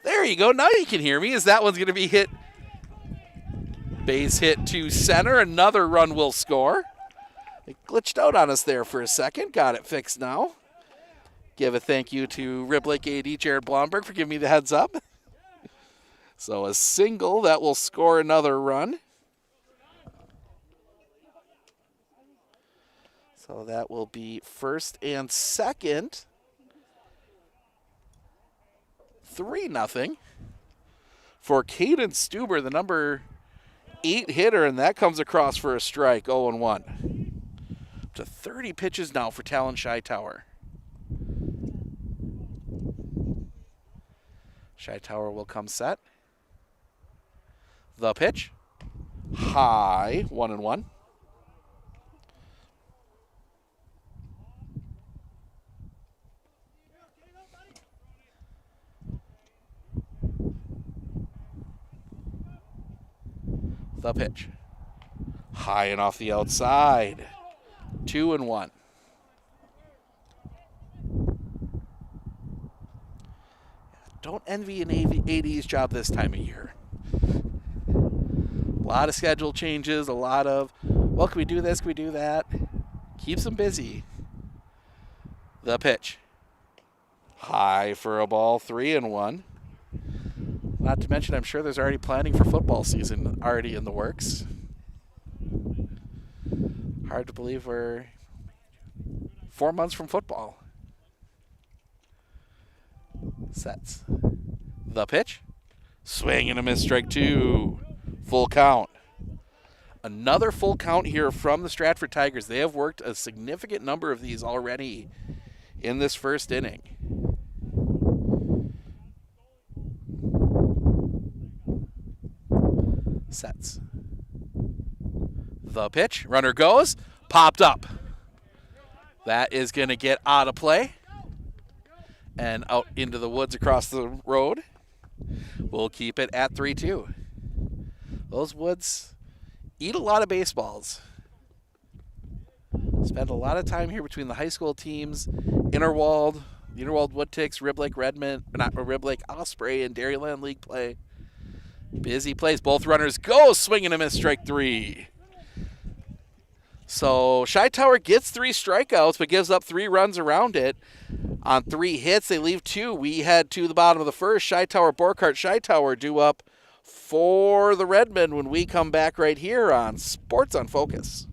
There you go. Now you can hear me. As that one's going to be hit. Base hit to center. Another run will score. It glitched out on us there for a second. Got it fixed now. Give a thank you to Rib Lake AD Jared Blomberg for giving me the heads up. So a single that will score another run. So that will be first and second. 3-0 for Caden Stuber, the number 8 hitter, and that comes across for a strike, 0-1. Up to 30 pitches now for Talon Shytower. Shytower will come set. The pitch. High, 1-1. The pitch. High and off the outside. 2-1. Don't envy an AD's job this time of year. A lot of schedule changes, a lot of, well, can we do this, can we do that? Keeps them busy. The pitch. High for a ball, 3-1. Not to mention, I'm sure there's already planning for football season already in the works. Hard to believe we're 4 months from football. Sets. The pitch. Swing and a miss, strike 2. Full count. Another full count here from the Stratford Tigers. They have worked a significant number of these already in this first inning. Sets. The pitch. Runner goes. Popped up. That is going to get out of play and out into the woods across the road. We'll keep it at 3-2. Those woods eat a lot of baseballs. Spend a lot of time here between the high school teams, Innerwald, the Innerwald Woodticks, Rib Lake Redmond, not Rib Lake Osprey, and Dairyland League play. Busy plays. Both runners go. Swing and a miss, strike 3. So Shytower gets 3 strikeouts, but gives up 3 runs around it. On 3 hits, they leave 2. We head to the bottom of the first. Shytower, Borkart, Shytower due up for the Redmen when we come back right here on Sports on Focus.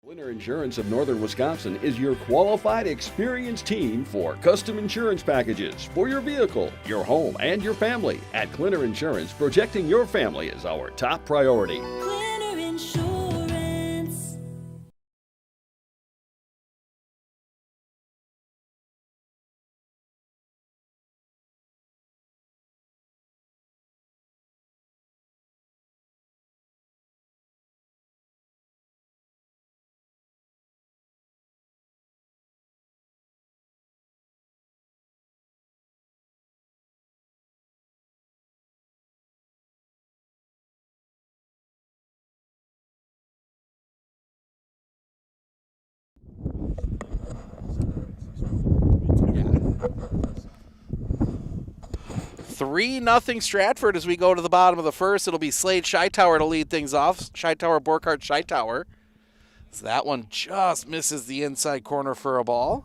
Clinner Insurance of Northern Wisconsin is your qualified, experienced team for custom insurance packages for your vehicle, your home, and your family. At Clinner Insurance, protecting your family is our top priority. 3-0 Stratford as we go to the bottom of the first. It'll be Slade Scheitower to lead things off. Scheitower, Borkhardt, Scheitower. So that one just misses the inside corner for a ball.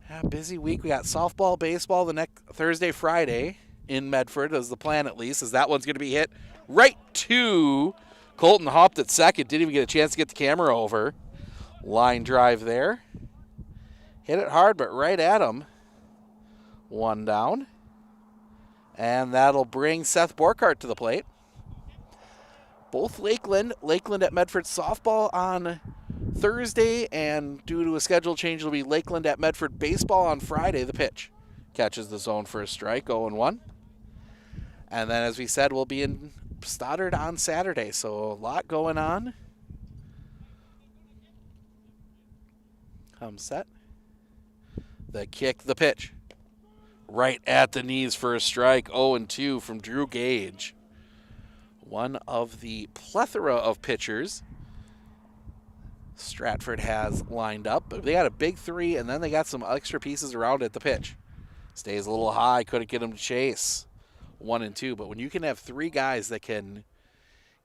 Yeah, busy week. We got softball, baseball the next Thursday, Friday in Medford, as the plan at least, as that one's going to be hit right to Colton Hopped at second. Didn't even get a chance to get the camera over. Line drive there. Hit it hard, but right at him. One down. And that'll bring Seth Borkhardt to the plate. Both Lakeland at Medford softball on Thursday, and due to a schedule change, it'll be Lakeland at Medford baseball on Friday. The pitch catches the zone for a strike, 0-1. And then, as we said, we'll be in Stoddard on Saturday, so a lot going on. Come set. The kick, the pitch. Right at the knees for a strike, 0-2 from Drew Gage. One of the plethora of pitchers Stratford has lined up. But they got a big three, and then they got some extra pieces around it. The pitch stays a little high. Couldn't get him to chase. 1-2. But when you can have three guys that can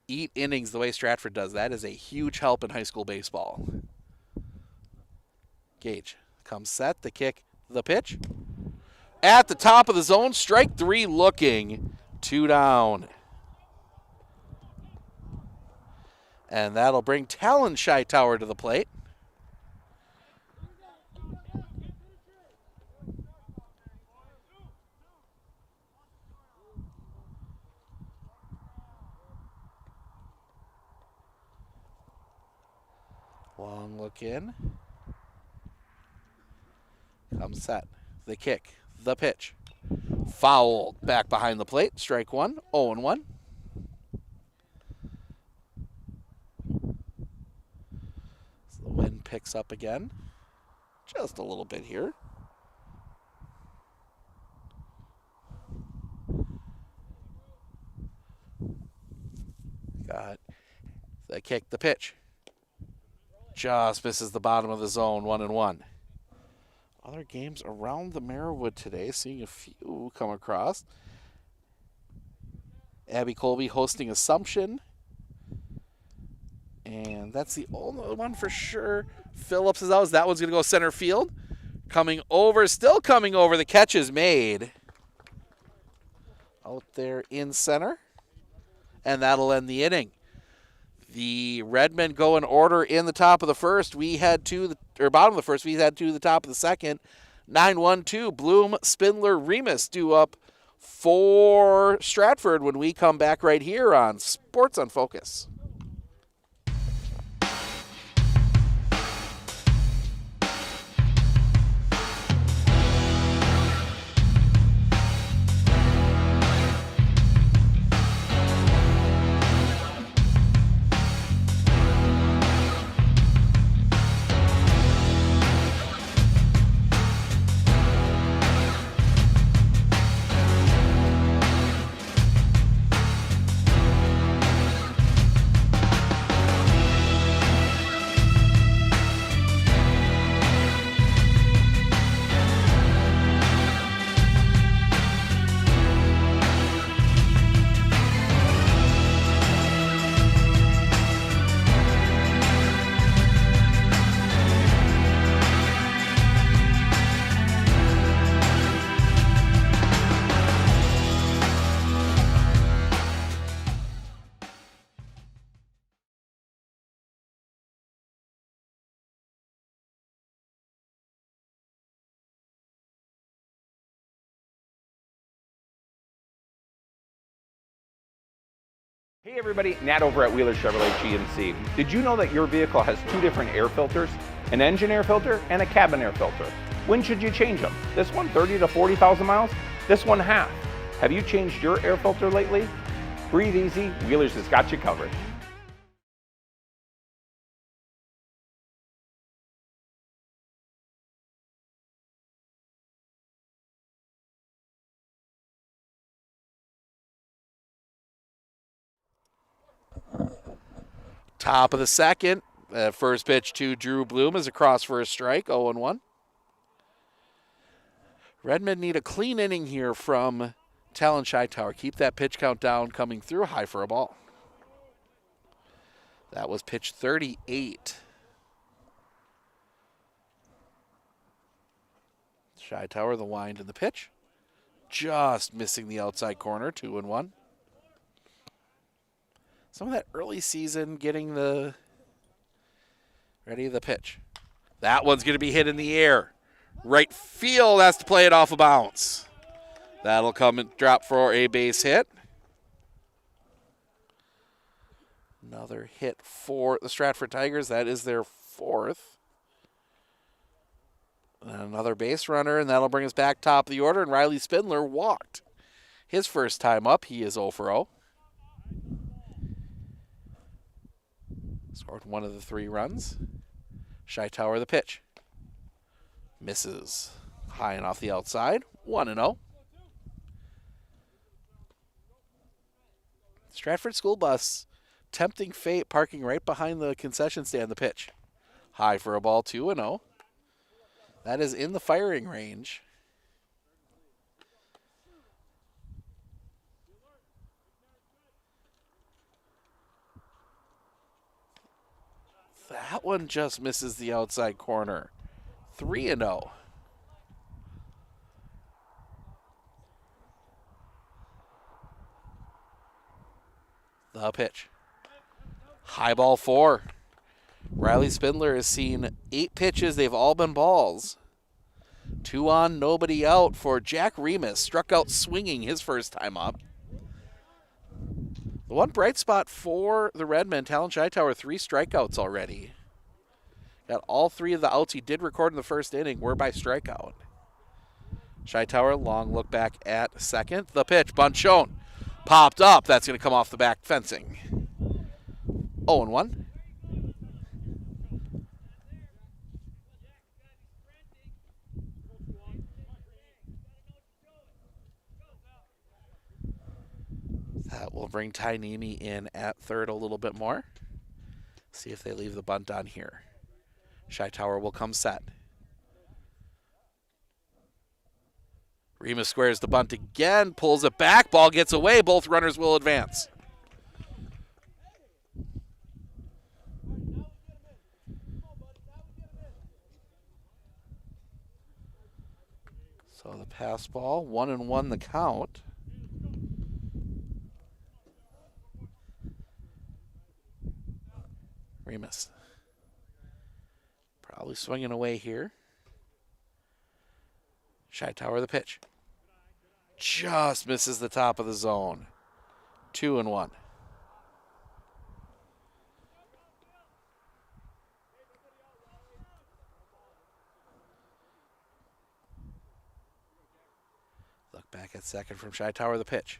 eat innings the way Stratford does, that is a huge help in high school baseball. Gage comes set. The kick, the pitch. At the top of the zone, strike three looking. 2 down. And that'll bring Talon Scheitower to the plate. Long look in. Comes set. The kick. The pitch. Fouled back behind the plate. Strike one. 0-1. So the wind picks up again. Just a little bit here. Got the kick. The pitch. Just misses the bottom of the zone. 1-1. Other games around the Marawood today, seeing a few come across. Abby Colby hosting Assumption. And that's the only one for sure. Phillips is out. That one's going to go center field. Coming over, still coming over. The catch is made. Out there in center. And that'll end the inning. The Redmen go in order in the top of the first. We head to the bottom of the first. We head to the top of the second. 9-1-2. Bloom, Spindler, Remus due up for Stratford when we come back right here on Sports on Focus. Hey everybody, Nat over at Wheeler Chevrolet GMC. Did you know that your vehicle has two different air filters? An engine air filter and a cabin air filter. When should you change them? This one 30 to 40,000 miles? This one half. Have you changed your air filter lately? Breathe easy, Wheeler's has got you covered. Top of the second. First pitch to Drew Bloom is across for a strike, 0-1. Redmond need a clean inning here from Talon Hightower. Keep that pitch count down, coming through high for a ball. That was pitch 38. Hightower, the wind and the pitch. Just missing the outside corner, 2-1. Some of that early season getting the ready the pitch. That one's going to be hit in the air. Right field has to play it off a bounce. That'll come and drop for a base hit. Another hit for the Stratford Tigers. That is their 4th. And another base runner, and that'll bring us back top of the order. And Riley Spindler walked his first time up. He is 0 for 0. Scored one of the 3 runs. Hightower the pitch. Misses high and off the outside. 1-0. Stratford school bus tempting fate, parking right behind the concession stand. The pitch. High for a ball, 2-0. That is in the firing range. That one just misses the outside corner. 3-0. The pitch. High ball 4. Riley Spindler has seen 8 pitches. They've all been balls. 2 on, nobody out for Jack Remus. Struck out swinging his first time up. The one bright spot for the Redmen, Talon Hightower, 3 strikeouts already. Got all 3 of the outs he did record in the first inning were by strikeout. Hightower, long look back at second. The pitch, bunt shown. Popped up. That's going to come off the back fencing. 0-1. That will bring Ty Nemi in at third a little bit more. See if they leave the bunt on here. Hightower will come set. Remus squares the bunt again, pulls it back, ball gets away, both runners will advance. So the pass ball, 1-1 the count. Remus probably swinging away here. Hightower the pitch. Just misses the top of the zone. 2-1. Look back at second from Hightower the pitch.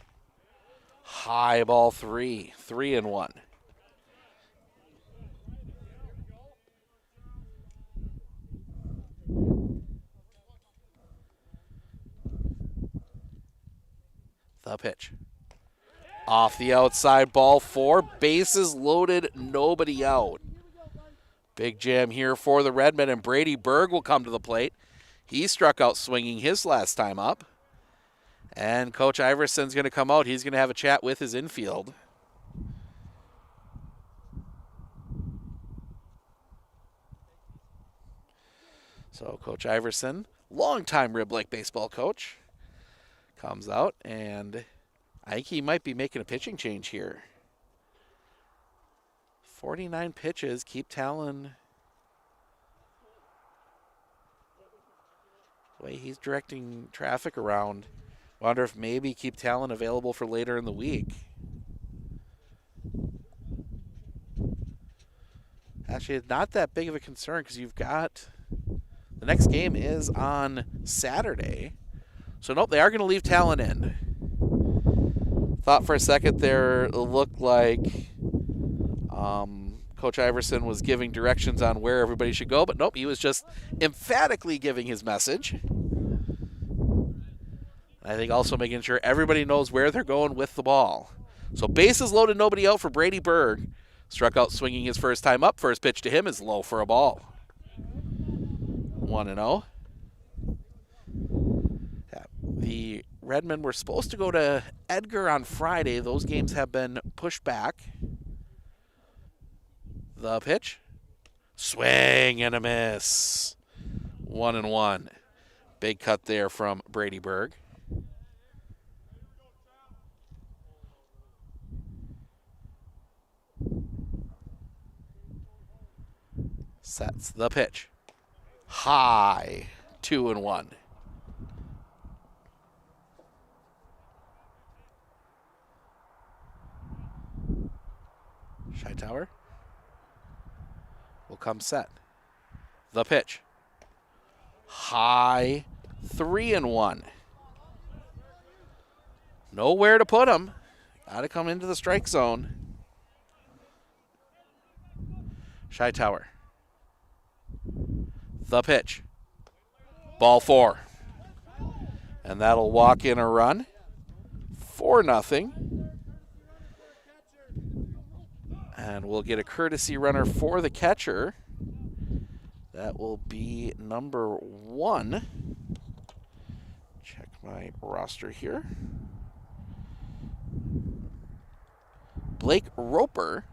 High ball 3. 3-1. The pitch. Off the outside, ball 4. Bases loaded, nobody out. Big jam here for the Redmen, and Brady Berg will come to the plate. He struck out swinging his last time up. And Coach Iverson's going to come out. He's going to have a chat with his infield. So Coach Iverson, longtime Rib Lake baseball coach, comes out, and I think he might be making a pitching change here. 49 pitches, keep Talon. The way he's directing traffic around, wonder if maybe keep Talon available for later in the week. Actually, it's not that big of a concern because you've got, the next game is on Saturday. So nope, they are going to leave Talon in. Thought for a second there it looked like Coach Iverson was giving directions on where everybody should go, but nope, he was just emphatically giving his message. I think also making sure everybody knows where they're going with the ball. So bases loaded, nobody out for Brady Berg. Struck out swinging his first time up. First pitch to him is low for a ball. 1-0. Redmond were supposed to go to Edgar on Friday. Those games have been pushed back. The pitch. Swing and a miss. 1-1. Big cut there from Brady Berg. Sets the pitch. High. 2-1. Hightower will come set. The pitch. High. 3-1. Nowhere to put him. Got to come into the strike zone. Hightower. The pitch. Ball 4. And that'll walk in a run. 4-0. And we'll get a courtesy runner for the catcher. That will be number 1. Check my roster here. Blake Roper.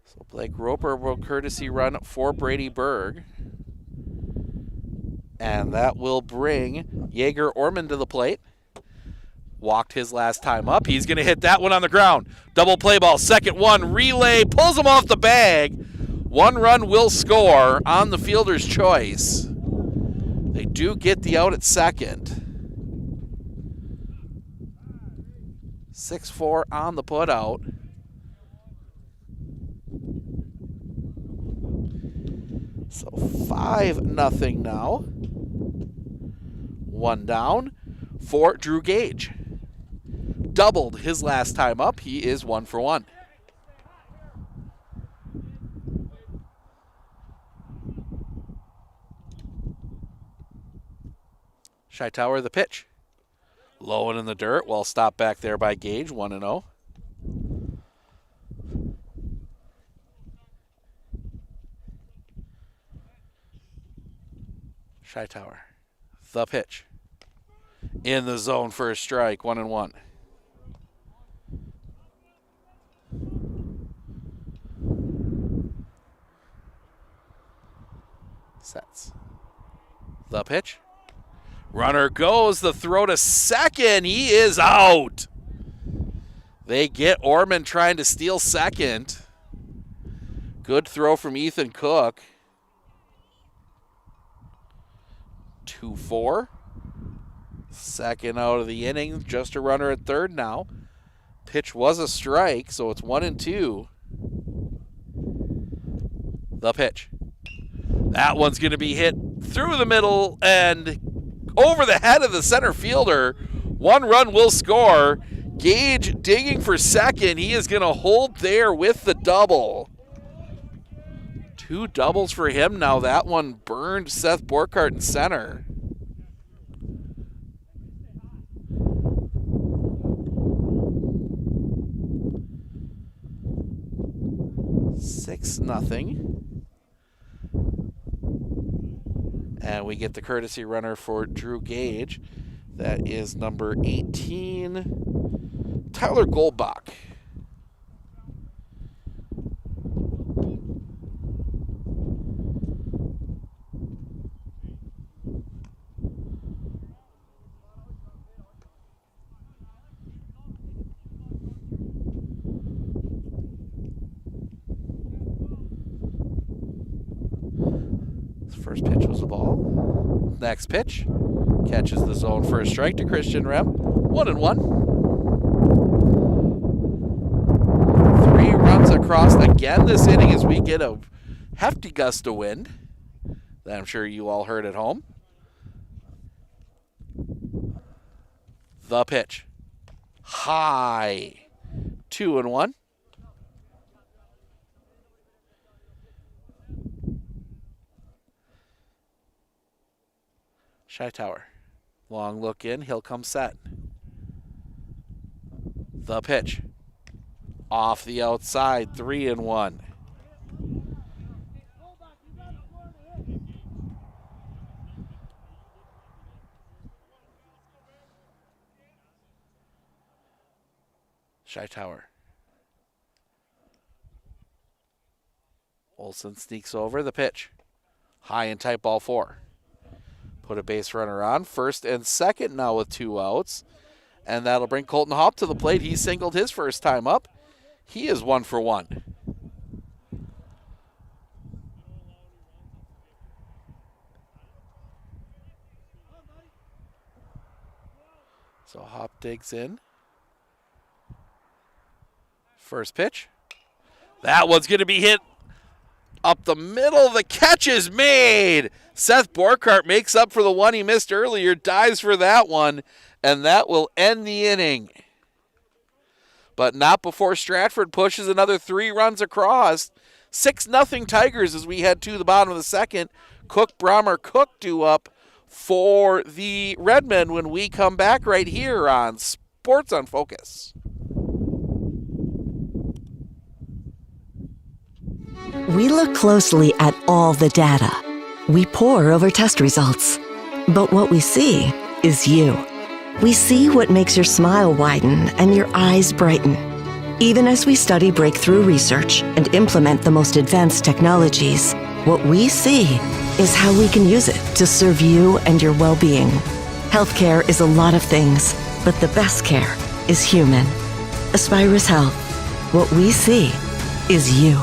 So Blake Roper will courtesy run for Brady Berg. And that will bring Jaeger Orman to the plate. Walked his last time up. He's going to hit that one on the ground. Double play ball, second one, relay, pulls him off the bag. 1 run will score on the fielder's choice. They do get the out at second. 6-4 on the putout. So 5-0 now. 1 down for Drew Gage. Doubled his last time up. He is 1 for 1. Hightower the pitch. Low and in the dirt. Well stopped back there by Gage. 1-0. Hightower. The pitch. In the zone for a strike. 1-1. Sets. The pitch. Runner goes. The throw to second. He is out. They get Orman trying to steal second. Good throw from Ethan Cook. 2-4. Second out of the inning. Just a runner at third now. Pitch was a strike, so it's 1-2. The pitch. That one's going to be hit through the middle and over the head of the center fielder. 1 run will score. Gage digging for second. He is going to hold there with the double. 2 doubles for him now. That one burned Seth Borkart in center. Nothing. And we get the courtesy runner for Drew Gage. That is number 18, Tyler Goldbach. First pitch was a ball. Next pitch catches the zone for a strike to Christian Rem. 1-1. 3 runs across again this inning as we get a hefty gust of wind that I'm sure you all heard at home. The pitch. High. 2-1. Hightower. Long look in. He'll come set. The pitch. Off the outside, 3-1. Tower. Olsen sneaks over the pitch. High and tight, ball 4. Put a base runner on. First and second now with 2 outs. And that'll bring Colton Hopp to the plate. He singled his first time up. He is 1 for 1. So Hopp digs in. First pitch. That one's going to be hit up the middle. The catch is made. Seth Borkart makes up for the one he missed earlier, dives for that one, and that will end the inning. But not before Stratford pushes another 3 runs across. 6-0 Tigers as we head to the bottom of the second. Cook, Brommer, Cook due up for the Redmen when we come back right here on Sports on Focus. We look closely at all the data. We pore over test results. But what we see is you. We see what makes your smile widen and your eyes brighten. Even as we study breakthrough research and implement the most advanced technologies, what we see is how we can use it to serve you and your well-being. Healthcare is a lot of things, but the best care is human. Aspirus Health. What we see is you.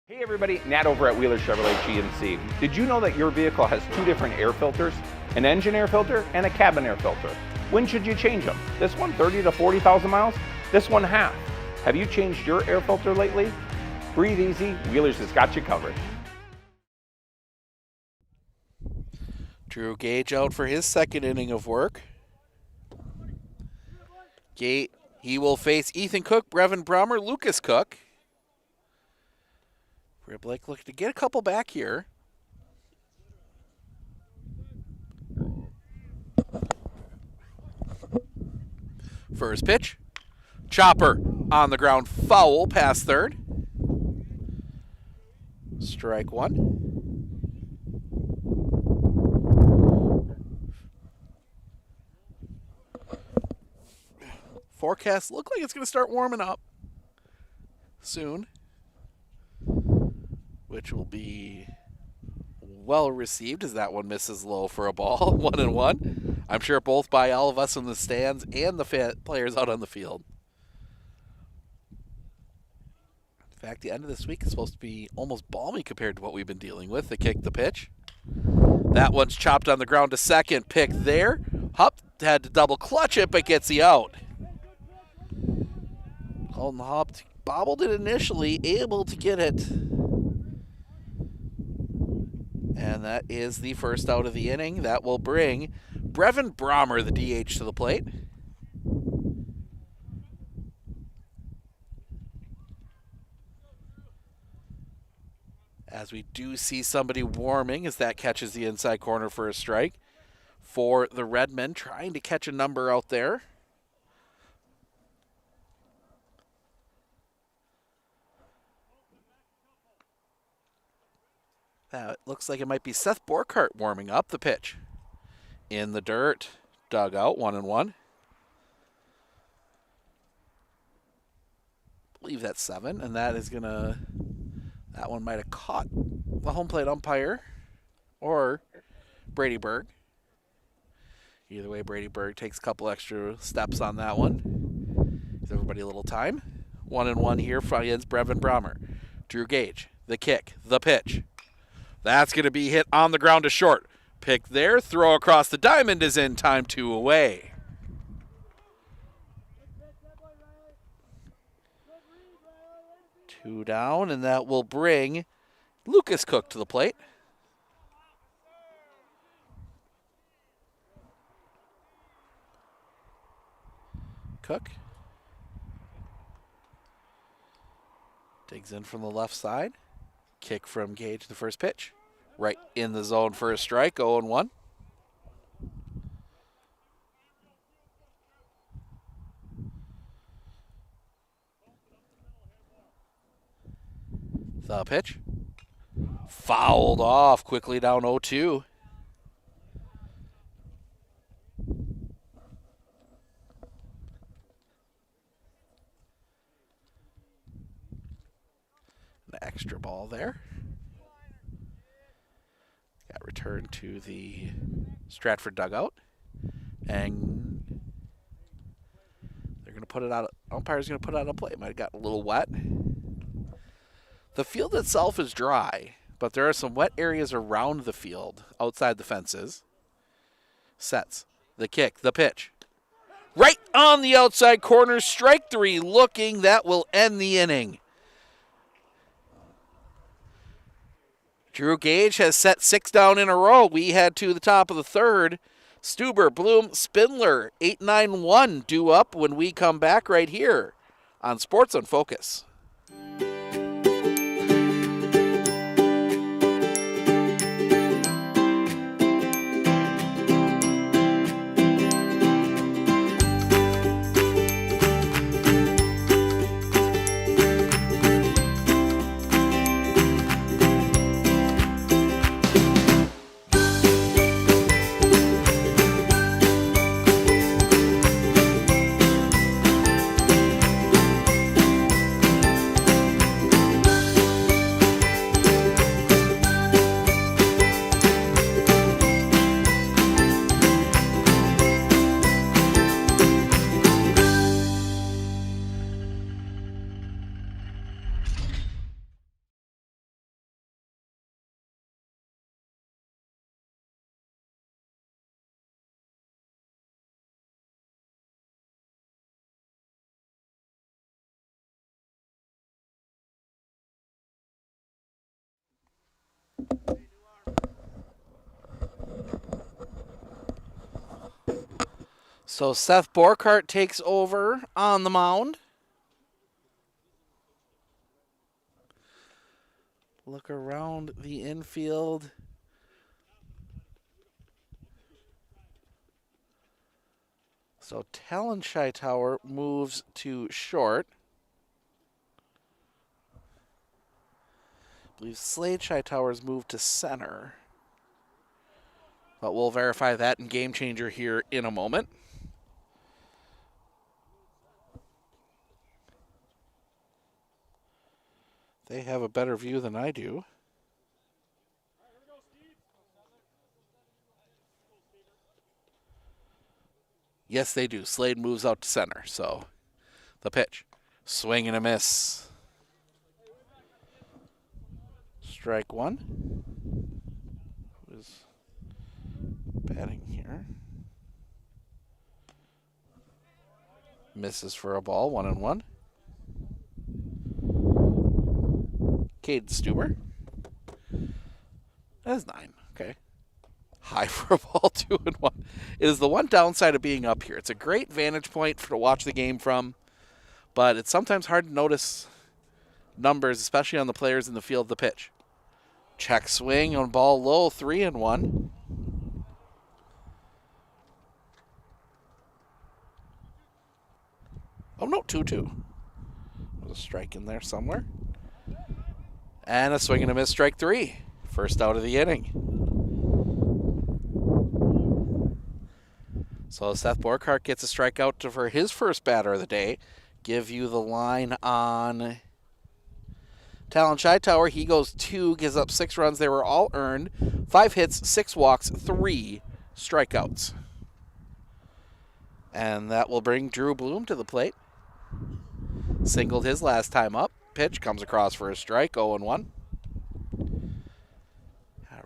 Hey everybody, Nat over at Wheeler Chevrolet GMC. Did you know that your vehicle has 2 different air filters? An engine air filter and a cabin air filter. When should you change them? This one 30 to 40,000 miles? This one half. Have you changed your air filter lately? Breathe easy, Wheeler's has got you covered. Drew Gage out for his second inning of work. He will face Ethan Cook, Brevin Brommer, Lucas Cook. Riblick looking to get a couple back here. First pitch. Chopper on the ground, foul past third. Strike 1. Forecast look like it's going to start warming up soon, which will be well received as that one misses low for a ball. 1-1. I'm sure both by all of us in the stands and the players out on the field. In fact, the end of this week is supposed to be almost balmy compared to what we've been dealing with. The kick, the pitch. That one's chopped on the ground to second. Pick there. Hupp had to double clutch it, but gets the out. Colton Hupp bobbled it initially, able to get it. And that is the first out of the inning. That will bring Brevin Brommer, the DH, to the plate. As we do see somebody warming as that catches the inside corner for a strike for the Redmen, trying to catch a number out there. That looks like it might be Seth Borkart warming up. The pitch in the dirt, dug out, 1-1. I believe that's 7, and that is gonna. That one might have caught the home plate umpire or Brady Berg. Either way, Brady Berg takes a couple extra steps on that one. Gives everybody a little time. 1-1 here against Brevin Brommer. Drew Gage, the kick, the pitch. That's going to be hit on the ground to short. Pick there, throw across the diamond is in, time 2 away. Two down, and that will bring Lucas Cook to the plate. Cook digs in from the left side. Kick from Gage, the first pitch. Right in the zone for a strike, 0-1. The pitch. Fouled off quickly down 0-2. An extra ball there. Got returned to the Stratford dugout. And they're going to put it out. Umpire's going to put it out of play. Might have gotten a little wet. The field itself is dry, but there are some wet areas around the field, outside the fences. Sets. The kick. The pitch. Right on the outside corner. Strike 3 looking. That will end the inning. Drew Gage has set 6 down in a row. We head to the top of the third. Stuber, Bloom, Spindler, 8-9-1 due up when we come back right here on Sports on Focus. So Seth Borkart takes over on the mound. Look around the infield. So Talon Scheitauer moves to short. I believe Slade Scheitauer's moved to center. But we'll verify that in Game Changer here in a moment. They have a better view than I do. Yes, they do. Slade moves out to center. So the pitch. Swing and a miss. Strike 1. Who is batting here? Misses for a ball. 1-1. Cade Stuber. That's 9. Okay. High for a ball, 2-1. It is the one downside of being up here. It's a great vantage point to watch the game from, but it's sometimes hard to notice numbers, especially on the players in the field. The pitch. Check swing on ball low, 3-1. Oh, no, 2-2. There's a strike in there somewhere. And a swing and a miss, strike 3. First out of the inning. So Seth Borkart gets a strikeout for his first batter of the day. Give you the line on Talon Scheitauer. He goes 2, gives up 6 runs. They were all earned. 5 hits, 6 walks, 3 strikeouts. And that will bring Drew Bloom to the plate. Singled his last time up. Pitch comes across for a strike, 0-1.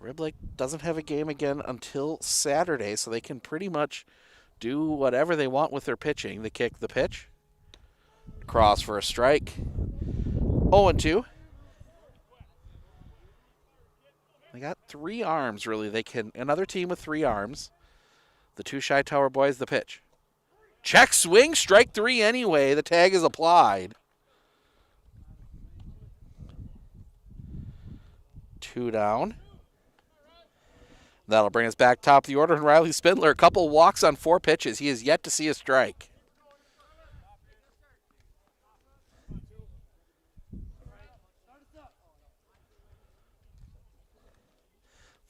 Riblick doesn't have a game again until Saturday, so they can pretty much do whatever they want with their pitching. The kick, the pitch. Cross for a strike. 0-2. They got 3 arms, really. They can, another team with 3 arms. The 2 Scheitauer boys, the pitch. Check swing, strike 3 anyway. The tag is applied. 2 down. That'll bring us back top of the order. And Riley Spindler, a couple walks on 4 pitches. He has yet to see a strike.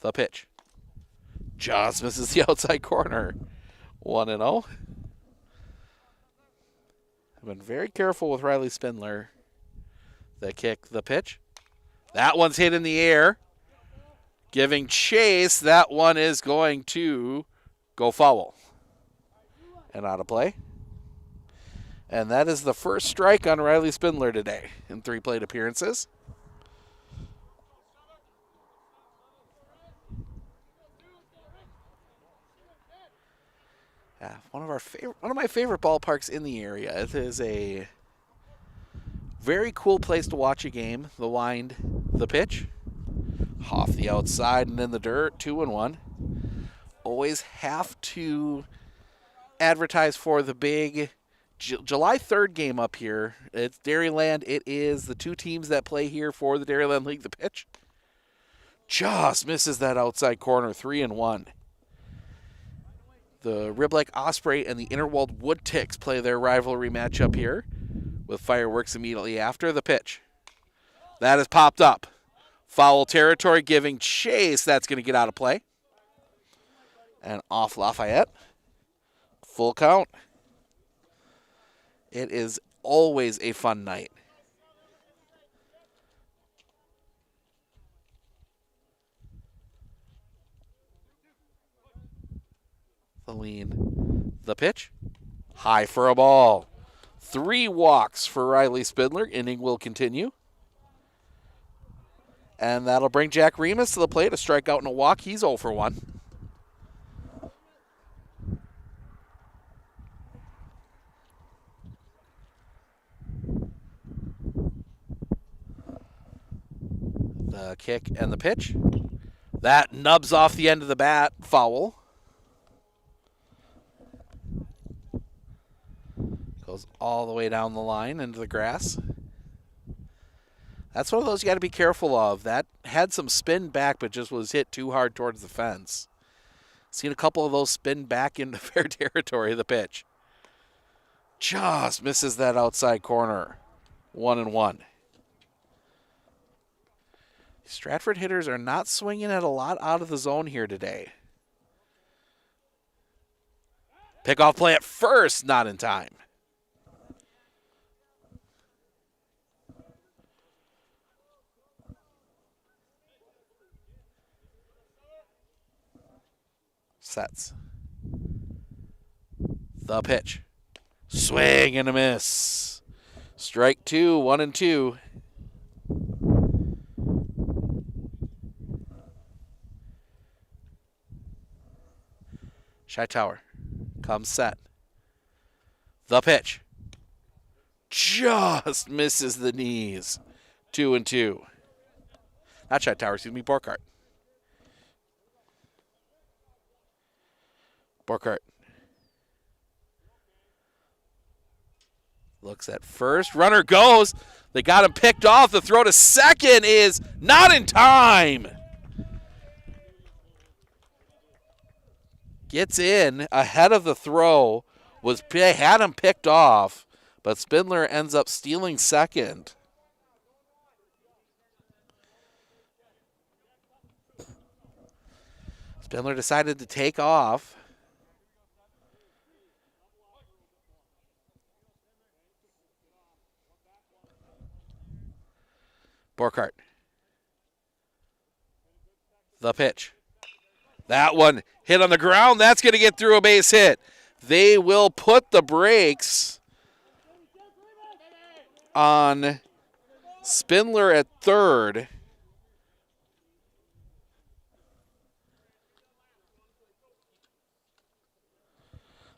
The pitch. Just misses the outside corner. 1-0. I've been very careful with Riley Spindler. The kick, the pitch. That one's hit in the air. Giving chase. That one is going to go foul. And out of play. And that is the first strike on Riley Spindler today in 3 plate appearances. Yeah, one of my favorite ballparks in the area. It is a very cool place to watch a game. The wind, the pitch, off the outside and in the dirt, 2-1. Always have to advertise for the big July 3rd game up here. It's Dairyland. It is the 2 teams that play here for the Dairyland League. The pitch just misses that outside corner, 3-1. The Rib Lake Osprey and the Interwald Wood Ticks play their rivalry matchup here with fireworks immediately after. The pitch. That is popped up. Foul territory, giving chase. That's going to get out of play. And off Lafayette. Full count. It is always a fun night. The lean. The pitch. High for a ball. 3 walks for Riley Spindler. Inning will continue. And that'll bring Jack Remus to the plate. A strikeout and a walk. He's 0 for 1. The kick and the pitch. That nubs off the end of the bat. Foul. Goes all the way down the line into the grass. That's one of those you got to be careful of. That had some spin back, but just was hit too hard towards the fence. Seen a couple of those spin back into fair territory. The pitch just misses that outside corner. 1-1. Stratford hitters are not swinging at a lot out of the zone here today. Pickoff play at first, not in time. Sets. The pitch. Swing and a miss. Strike 2, 1-2. Shy Tower comes set. The pitch. Just misses the knees. 2-2. Not Shy Tower, excuse me, Borkart. Borkart looks at first. Runner goes. They got him picked off. The throw to second is not in time. Gets in ahead of the throw. Had him picked off, but Spindler ends up stealing second. Spindler decided to take off. Borkart. The pitch. That one hit on the ground. That's going to get through a base hit. They will put the brakes on Spindler at third.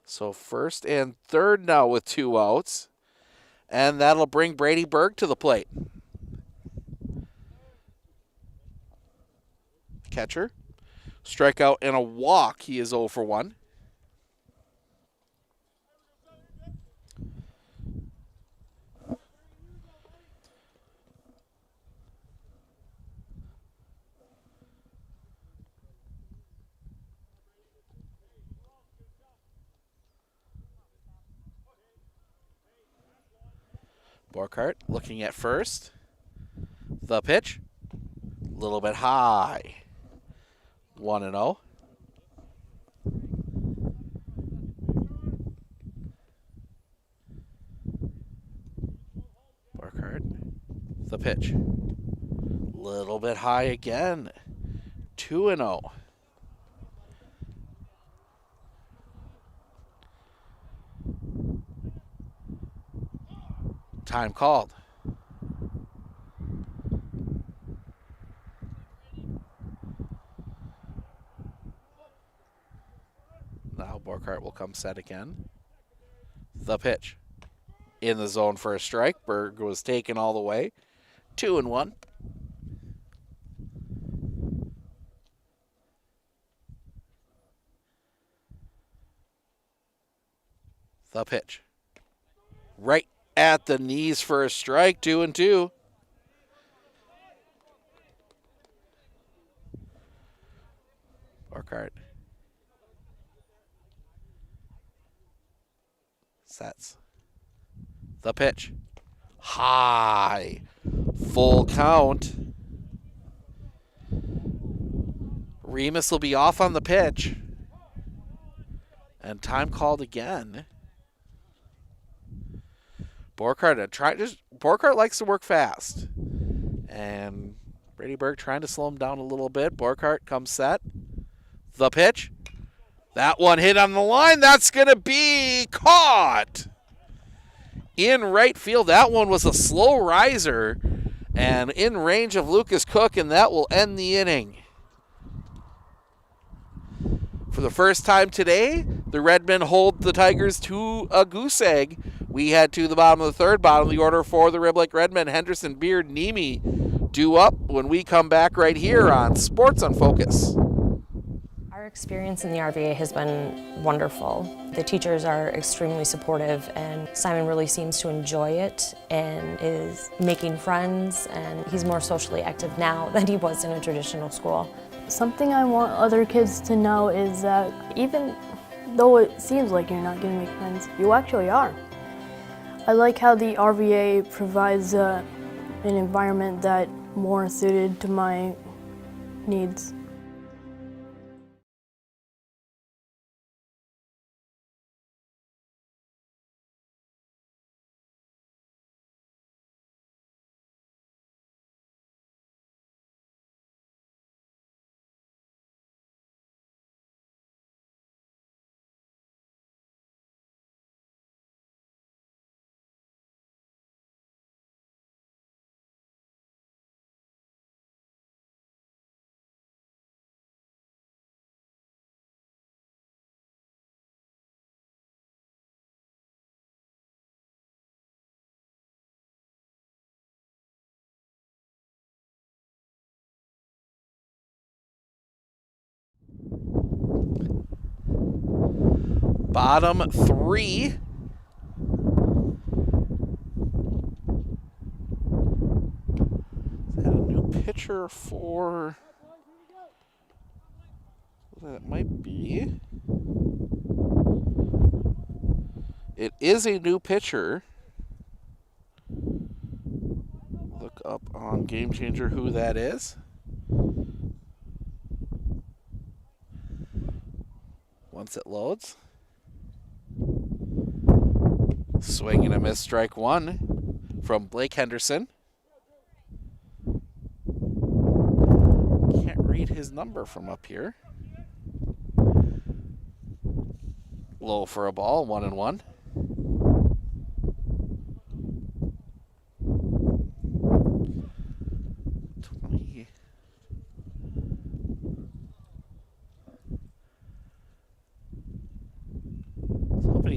So first and third now with 2 outs. And that'll bring Brady Berg to the plate. Catcher. Strikeout and a walk. He is 0 for 1. Borkhardt looking at first. The pitch. A little bit high. 1-0. Borkhardt. The pitch. Little bit high again. 2-0. Time called. Now Borkhardt will come set again. The pitch. In the zone for a strike. Berg was taken all the way. 2-1. The pitch. Right at the knees for a strike. 2-2. Borkhardt. Sets. The pitch. High. Full count. Remus will be off on the pitch. And time called again. Borkhardt likes to work fast. And Brady Berg trying to slow him down a little bit. Borkhardt comes set. The pitch. That one hit on the line. That's going to be caught. In right field. That one was a slow riser. And in range of Lucas Cook. And that will end the inning. For the first time today, the Redmen hold the Tigers to a goose egg. We head to the bottom of the third, bottom of the order for the Rib Lake Redmen. Henderson, Beard, Nemi due up when we come back right here on Sports on Focus. Our experience in the RVA has been wonderful. The teachers are extremely supportive, and Simon really seems to enjoy it and is making friends, and he's more socially active now than he was in a traditional school. Something I want other kids to know is that even though it seems like you're not going to make friends, you actually are. I like how the RVA provides an environment that more suited to my needs. Bottom three. Is that a new pitcher for... That might be. It is a new pitcher. Look up on Game Changer who that is. Once it loads. Swing and a miss, strike one from Blake Henderson. Can't read his number from up here. Low for a ball, 1-1.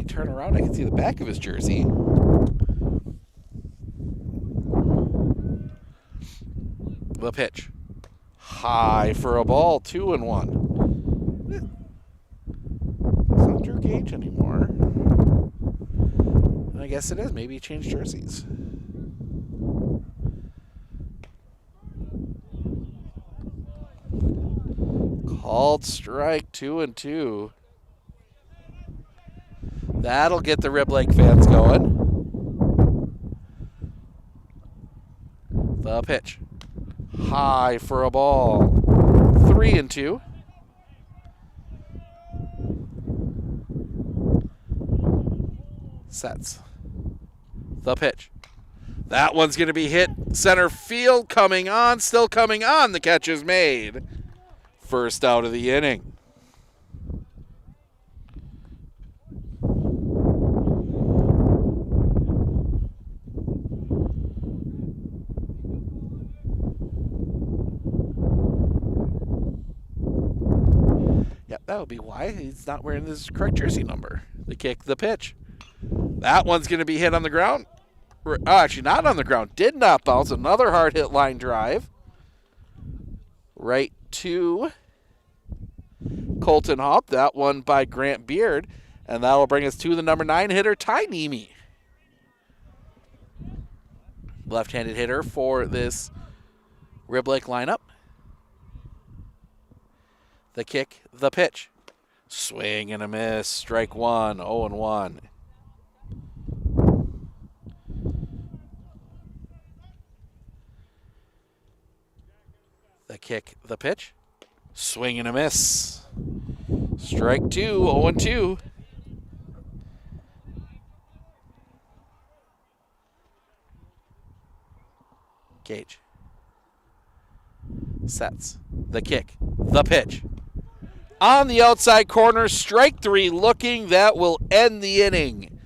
Turn around, I can see the back of his jersey. The pitch. High for a ball, 2-1. It's not Drew Gage anymore. I guess it is. Maybe he changed jerseys. Called strike, 2-2. That'll get the Rib Lake fans going. The pitch. High for a ball. 3-2. Sets. The pitch. That one's going to be hit center field. Coming on. Still coming on. The catch is made. First out of the inning. That would be why he's not wearing his correct jersey number. The kick, the pitch. That one's going to be hit on the ground. Oh, actually, not on the ground. Did not bounce. Another hard hit line drive. Right to Colton Haupt. That one by Grant Beard. And that will bring us to the number 9 hitter, Ty Nemi. Left-handed hitter for this Rib Lake lineup. The kick, the pitch. Swing and a miss. Strike one, 0-1. The kick, the pitch. Swing and a miss. Strike two, 0-2. Gage. Sets. The kick, the pitch. On the outside corner, strike three looking. That will end the inning.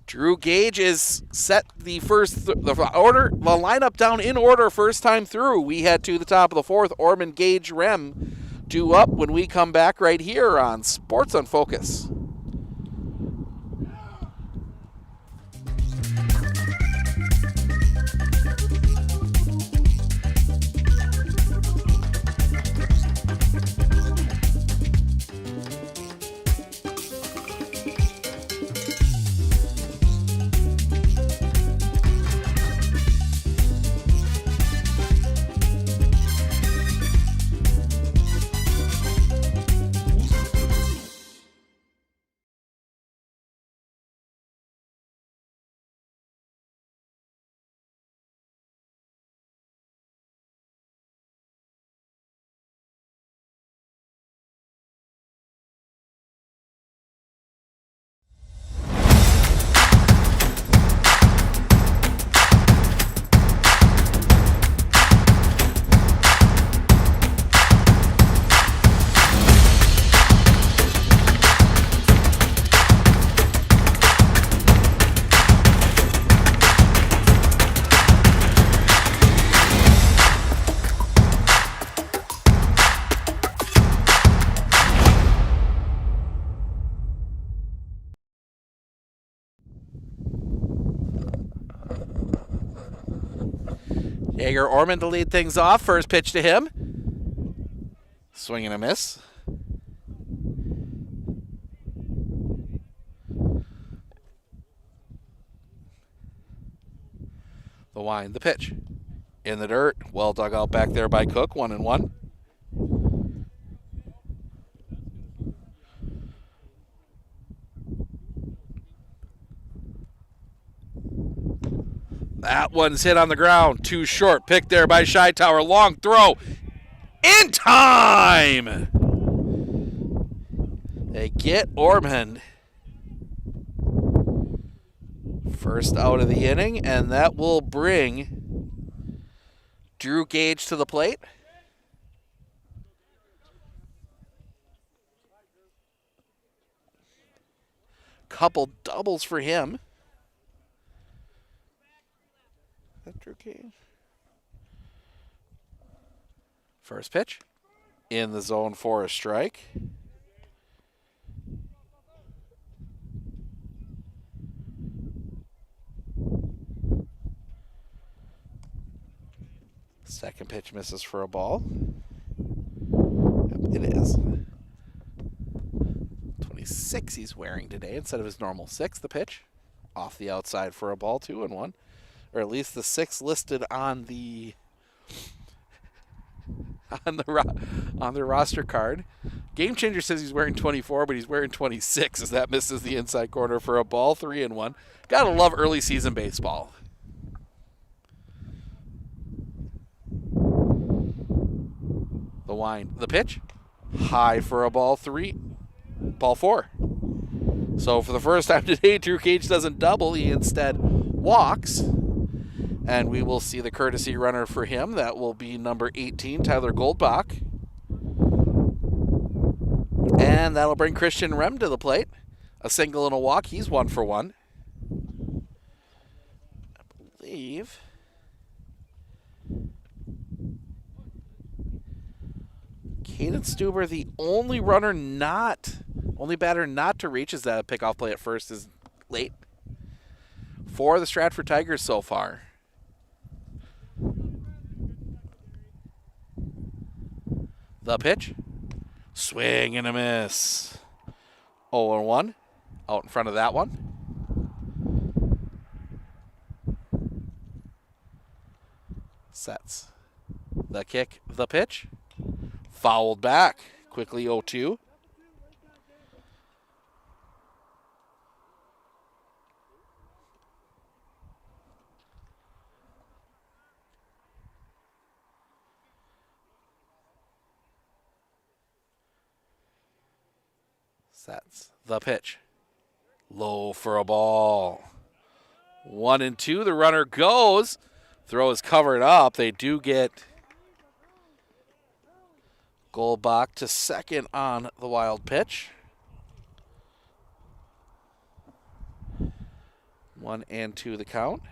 Drew Gage is set the lineup down in order first time through. We head to the top of the fourth. Ormond, Gage, Rem due up when we come back right here on Sports on Focus. Jaeger Ormond to lead things off. First pitch to him. Swing and a miss. The wind, the pitch. In the dirt. Well dug out back there by Cook. 1-1. That one's hit on the ground. Too short. Pick there by Scheitower. Long throw. In time! They get Ormond. First out of the inning, and that will bring Drew Gage to the plate. Couple doubles for him. Drew Gage. First pitch in the zone for a strike. Second pitch misses for a ball. Yep, it is 26 he's wearing today instead of his normal 6. The pitch off the outside for a ball. 2-1. Or at least the 6 listed on the roster card. Game Changer says he's wearing 24, but he's wearing 26 as that misses the inside corner for a ball. 3-1. Gotta love early season baseball. The wind. The pitch. High for a ball 3. Ball 4. So for the first time today, Drew Cage doesn't double. He instead walks. And we will see the courtesy runner for him. That will be number 18, Tyler Goldbach. And that'll bring Christian Rem to the plate. A single and a walk. He's 1 for 1. I believe Caden Stuber, the only batter not to reach, as that pickoff play at first is late for the Stratford Tigers so far. The pitch. Swing and a miss. 0-1. Out in front of that one. Sets. The kick. The pitch. Fouled back. Quickly 0-2. Sets. The pitch. Low for a ball. 1-2. The runner goes. Throw is covered up. They do get Goldbach to second on the wild pitch. 1-2 the count.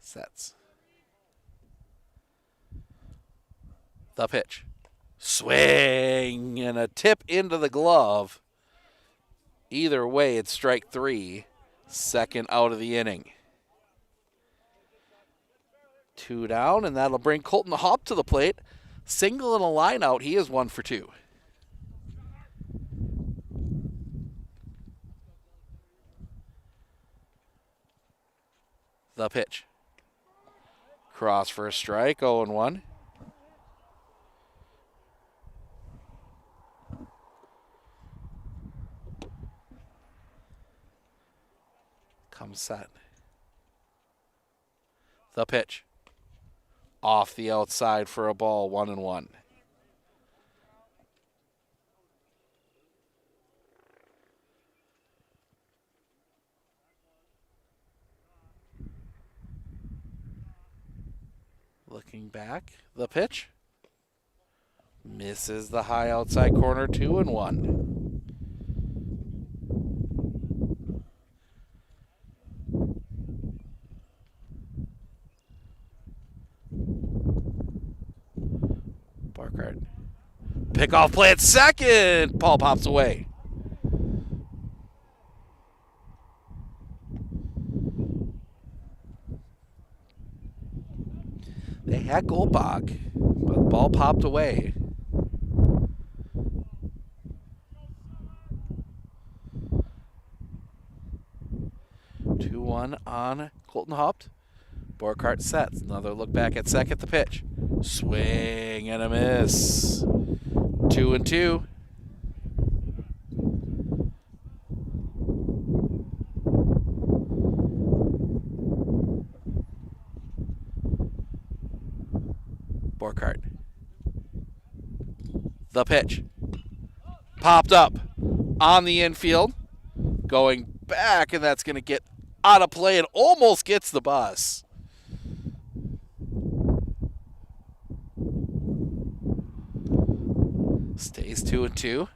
Sets. The pitch. Swing and a tip into the glove. Either way, it's strike 3. Second out of the inning. 2 down, and that'll bring Colton Hopp to the plate. Single and a line out. He is 1 for 2. The pitch. Cross for a strike, 0-1. Comes set. The pitch. Off the outside for a ball, 1-1. Looking back, the pitch. Misses the high outside corner, 2-1. Barkart. Pickoff play at second. Paul pops away. They had Goldbach, but the ball popped away. Two one on Colton Haupt. Borkart sets. Another look back at second. The pitch. Swing and a miss. 2-2. Borkart. The pitch. Popped up on the infield. Going back, and that's going to get out of play and almost gets the bus. Stays 2-2.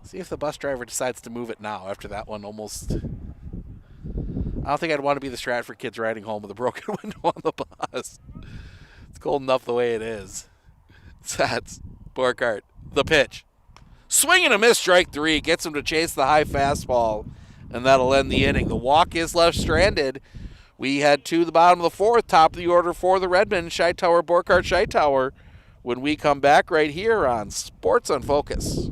See if the bus driver decides to move it now after that one almost. I don't think I'd want to be the Stratford kids riding home with a broken window on the bus. It's cold enough the way it is. Sats. Borkart. The pitch. Swing and a miss, strike 3. Gets him to chase the high fastball, and that'll end the inning. The walk is left stranded. We head to the bottom of the fourth, top of the order for the Redmond. Scheitower, Borkart, Scheitower. When we come back right here on Sports on Focus.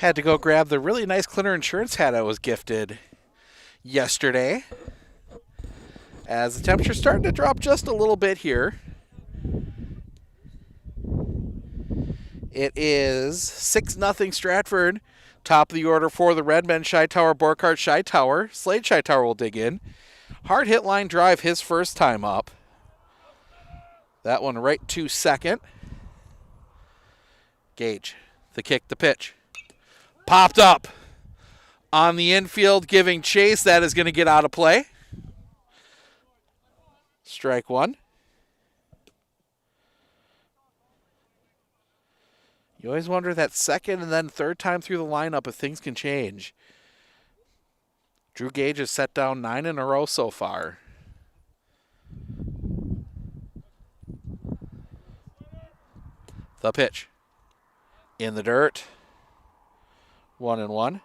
Had to go grab the really nice Clinner Insurance hat I was gifted yesterday. As the temperature's starting to drop just a little bit here. It is 6-0 Stratford. Top of the order for the Redmen. Scheitauer, Borkhardt, Scheitauer. Slade Scheitauer will dig in. Hard hit line drive his first time up. That one right to second. Gage, the kick, the pitch. Popped up on the infield, giving chase. That is going to get out of play. Strike one. You always wonder that second and then third time through the lineup if things can change. Drew Gage has set down 9 in a row so far. The pitch. In the dirt. 1-1.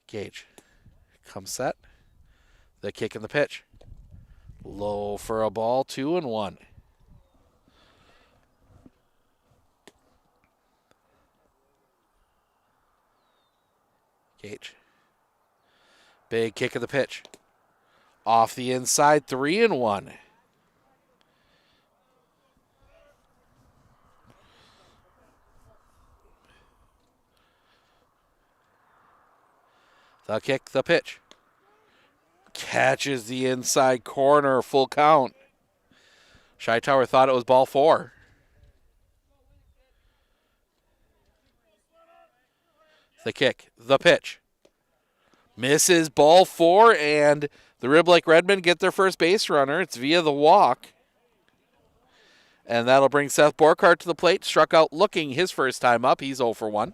Gage comes set. The kick and the pitch. Low for a ball, 2-1. Gage. Big kick of the pitch. Off the inside, 3-1. The kick, the pitch. Catches the inside corner, full count. Scheitauer thought it was ball 4. The kick, the pitch. Misses ball 4, and the Rib Lake Redmen get their first base runner. It's via the walk. And that'll bring Seth Borkhardt to the plate. Struck out looking his first time up. He's 0 for 1.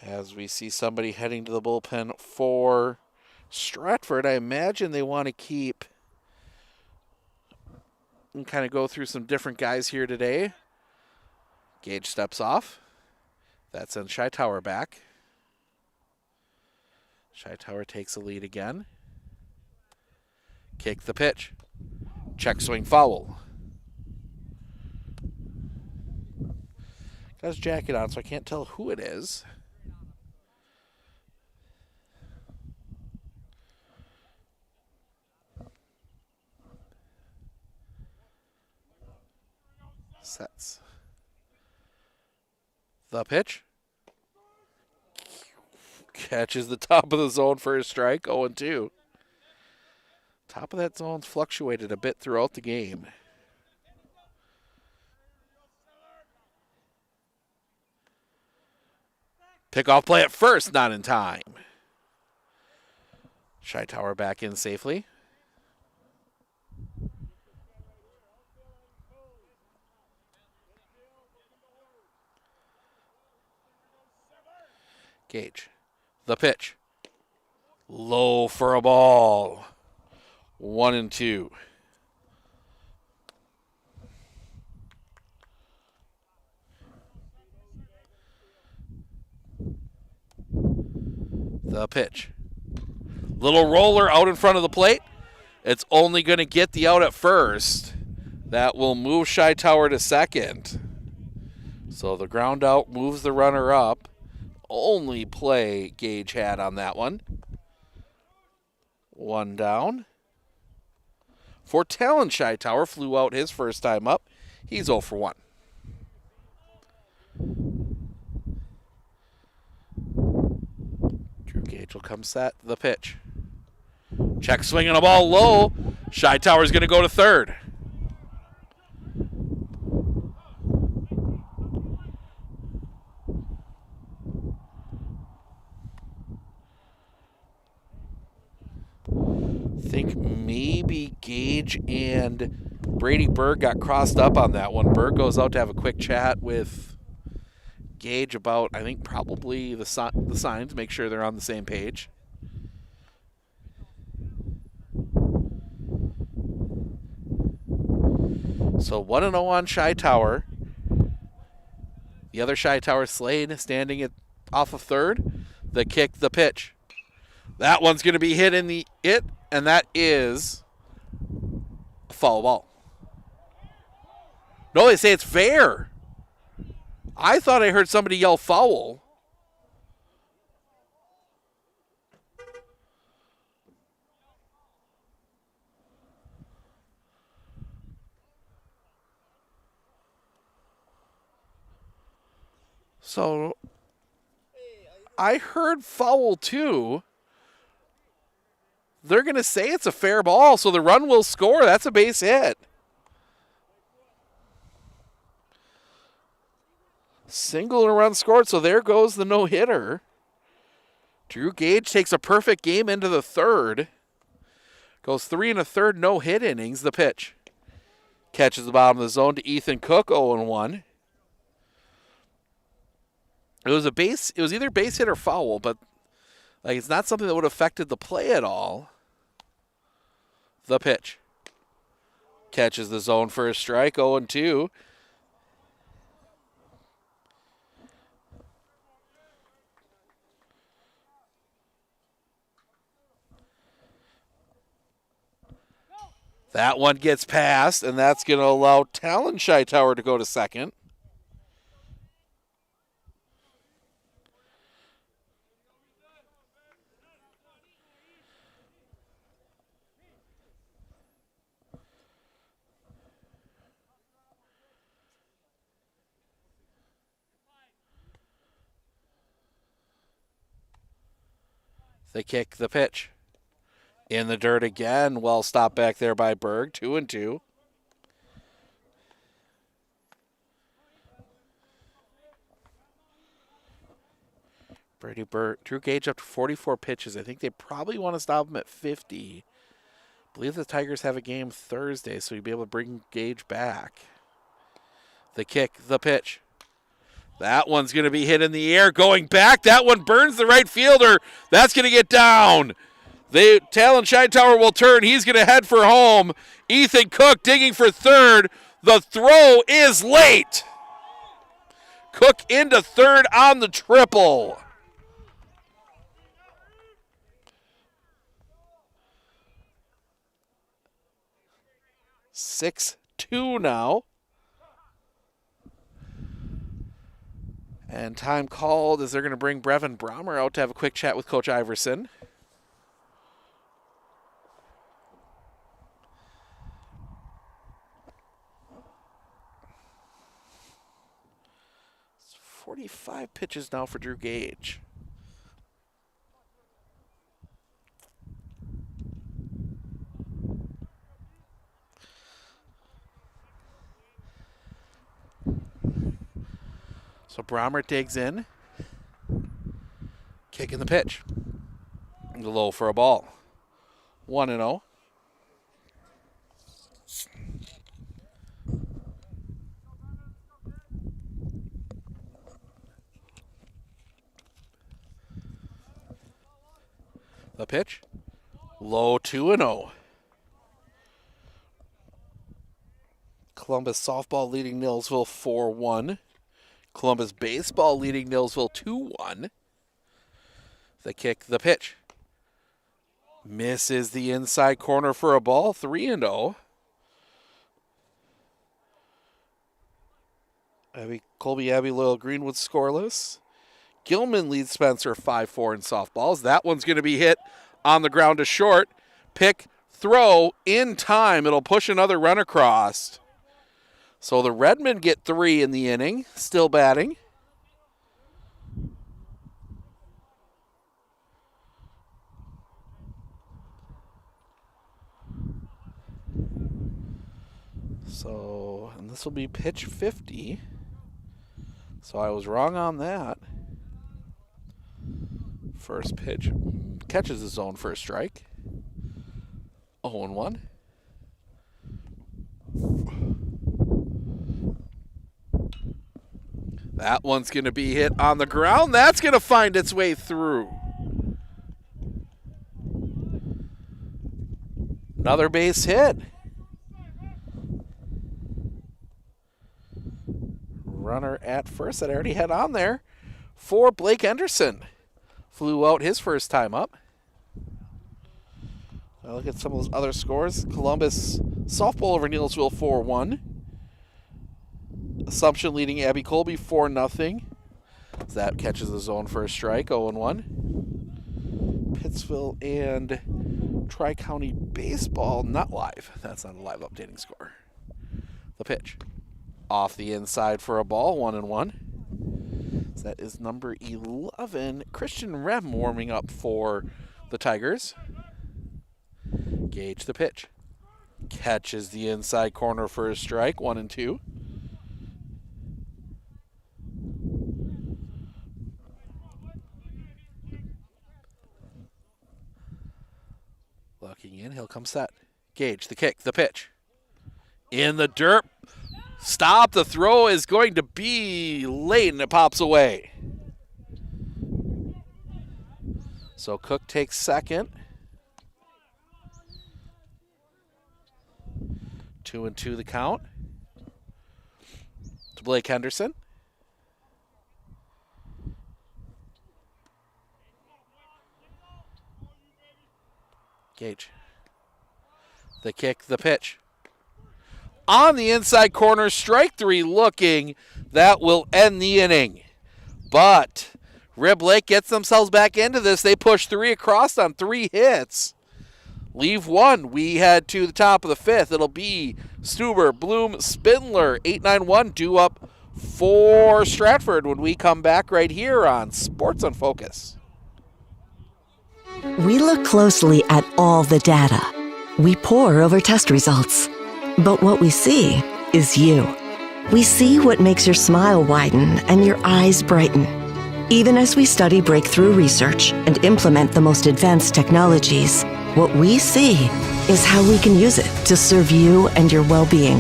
As we see somebody heading to the bullpen for Stratford, I imagine they want to keep and kind of go through some different guys here today. Gage steps off. That sends Scheitauer back. Scheitauer takes the lead again. Kick the pitch. Check swing foul. Got his jacket on, so I can't tell who it is. Sets. The pitch. Catches the top of the zone for a strike, 0-2. Top of that zone's fluctuated a bit throughout the game. Pickoff play at first, not in time. Scheitauer back in safely. Gage, the pitch. Low for a ball. 1-2. The pitch. Little roller out in front of the plate. It's only going to get the out at first. That will move Scheitauer to second. So the ground out moves the runner up. Only play Gage had on that one. 1 down. For Talon, Scheitauer flew out his first time up. He's 0 for 1. Drew Gage will come set. The pitch. Check swinging a ball low. Scheitauer's going to go to third. Think maybe Gage and Brady Berg got crossed up on that one. Berg goes out to have a quick chat with Gage about, I think, probably the signs, make sure they're on the same page. So 1-0 on Scheitauer. The other Shy Tower Slade standing off of third. The kick, the pitch. That one's going to be hit in and that is a foul ball. No, they say it's fair. I thought I heard somebody yell foul. So I heard foul too. They're going to say it's a fair ball, so the run will score. That's a base hit. Single and a run scored, so there goes the no-hitter. Drew Gage takes a perfect game into the third. Goes 3 1/3 no-hit innings. The pitch. Catches the bottom of the zone to Ethan Cook, 0-1. It was either base hit or foul, but it's not something that would have affected the play at all. The pitch. Catches the zone for a strike, 0-2. That one gets past, and that's going to allow Talon Shy Tower to go to second. They kick the pitch. In the dirt again. Well stopped back there by Berg. 2-2. Brady Berg, Drew Gage up to 44 pitches. I think they probably want to stop him at 50. I believe the Tigers have a game Thursday, so you'll be able to bring Gage back. The kick, the pitch. That one's going to be hit in the air. Going back. That one burns the right fielder. That's going to get down. The Talon Shy Tower will turn. He's going to head for home. Ethan Cook digging for third. The throw is late. Cook into third on the triple. (6-2) now. And time called as they're going to bring Brevin Brommer out to have a quick chat with Coach Iverson. It's 45 pitches now for Drew Gage. So Brommer digs in. Kicking the pitch. Low for a ball. 1-0. The pitch. Low 2-0. Columbus softball leading Nilsville 4-1. Columbus baseball leading Nilsville 2-1. The kick, the pitch. Misses the inside corner for a ball, 3-0. Colby Abbey Loyal Greenwood scoreless. Gilman leads Spencer 5-4 in softballs. That one's going to be hit on the ground to short. Pick, throw, in time. It'll push another run across. So the Redmen get 3 in the inning, still batting. So, and this will be pitch 50. So I was wrong on that. First pitch catches the zone for a strike. 0-1. That one's going to be hit on the ground. That's going to find its way through. Another base hit. runner at first that I already had on there for Blake Henderson. Flew out his first time up. Now look at some of those other scores. Columbus softball over Neillsville 4-1. Assumption leading Abby Colby 4-0. That catches the zone for a strike, 0-1. Pittsville and Tri-County Baseball, not live. That's not a live updating score. The pitch. Off the inside for a ball, 1-1. That is number 11, Christian Rem, warming up for the Tigers. Gage the pitch. Catches the inside corner for a strike, 1-2. Looking in, he'll come set. Gage, the kick, the pitch. In the dirt. Stop, the throw is going to be late and it pops away. So Cook takes second. 2-2 the count. To Blake Henderson. Gage. The kick, the pitch. On the inside corner, strike three looking. That will end the inning. But Rib Lake gets themselves back into this. They push three across on 3 hits. Leave one. We head to the top of the 5th. It'll be Stuber, Bloom, Spindler. 8-9-1 due up for Stratford when we come back right here on Sports on Focus. We look closely at all the data. We pore over test results. But what we see is you. We see what makes your smile widen and your eyes brighten. Even as we study breakthrough research and implement the most advanced technologies, what we see is how we can use it to serve you and your well-being.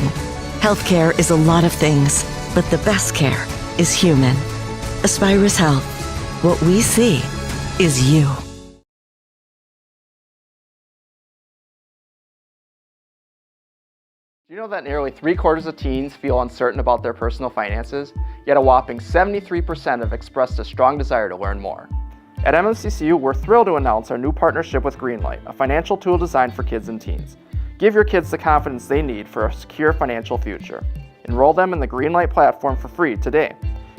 Healthcare is a lot of things, but the best care is human. Aspirus Health. What we see is you. Do you know that nearly 3/4 of teens feel uncertain about their personal finances, yet a whopping 73% have expressed a strong desire to learn more? At MMCCU, we're thrilled to announce our new partnership with Greenlight, a financial tool designed for kids and teens. Give your kids the confidence they need for a secure financial future. Enroll them in the Greenlight platform for free today.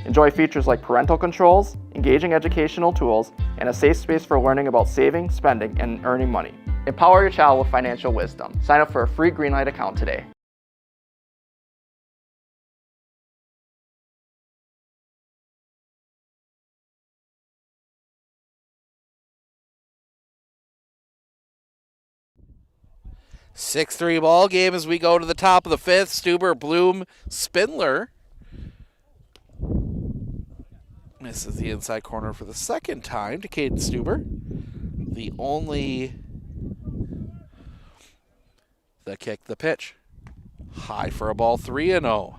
Enjoy features like parental controls, engaging educational tools, and a safe space for learning about saving, spending, and earning money. Empower your child with financial wisdom. Sign up for a free Greenlight account today. 6-3 ball game as we go to the top of the 5th. Stuber, Bloom, Spindler. Misses the inside corner for the second time to Caden Stuber. The kick, the pitch. High for a ball, 3-0.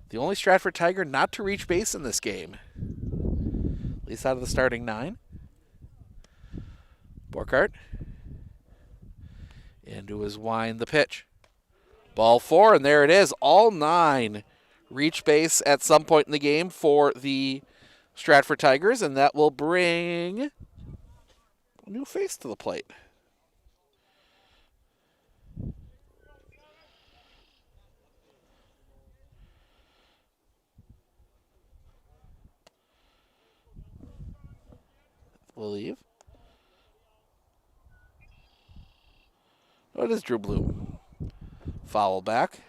The only Stratford Tiger not to reach base in this game. At least out of the starting 9. Borkart. Into his wind, the pitch. Ball 4, and there it is. All 9 reach base at some point in the game for the Stratford Tigers, and that will bring a new face to the plate. We'll leave. Oh, it is Drew Bloom. Foul back.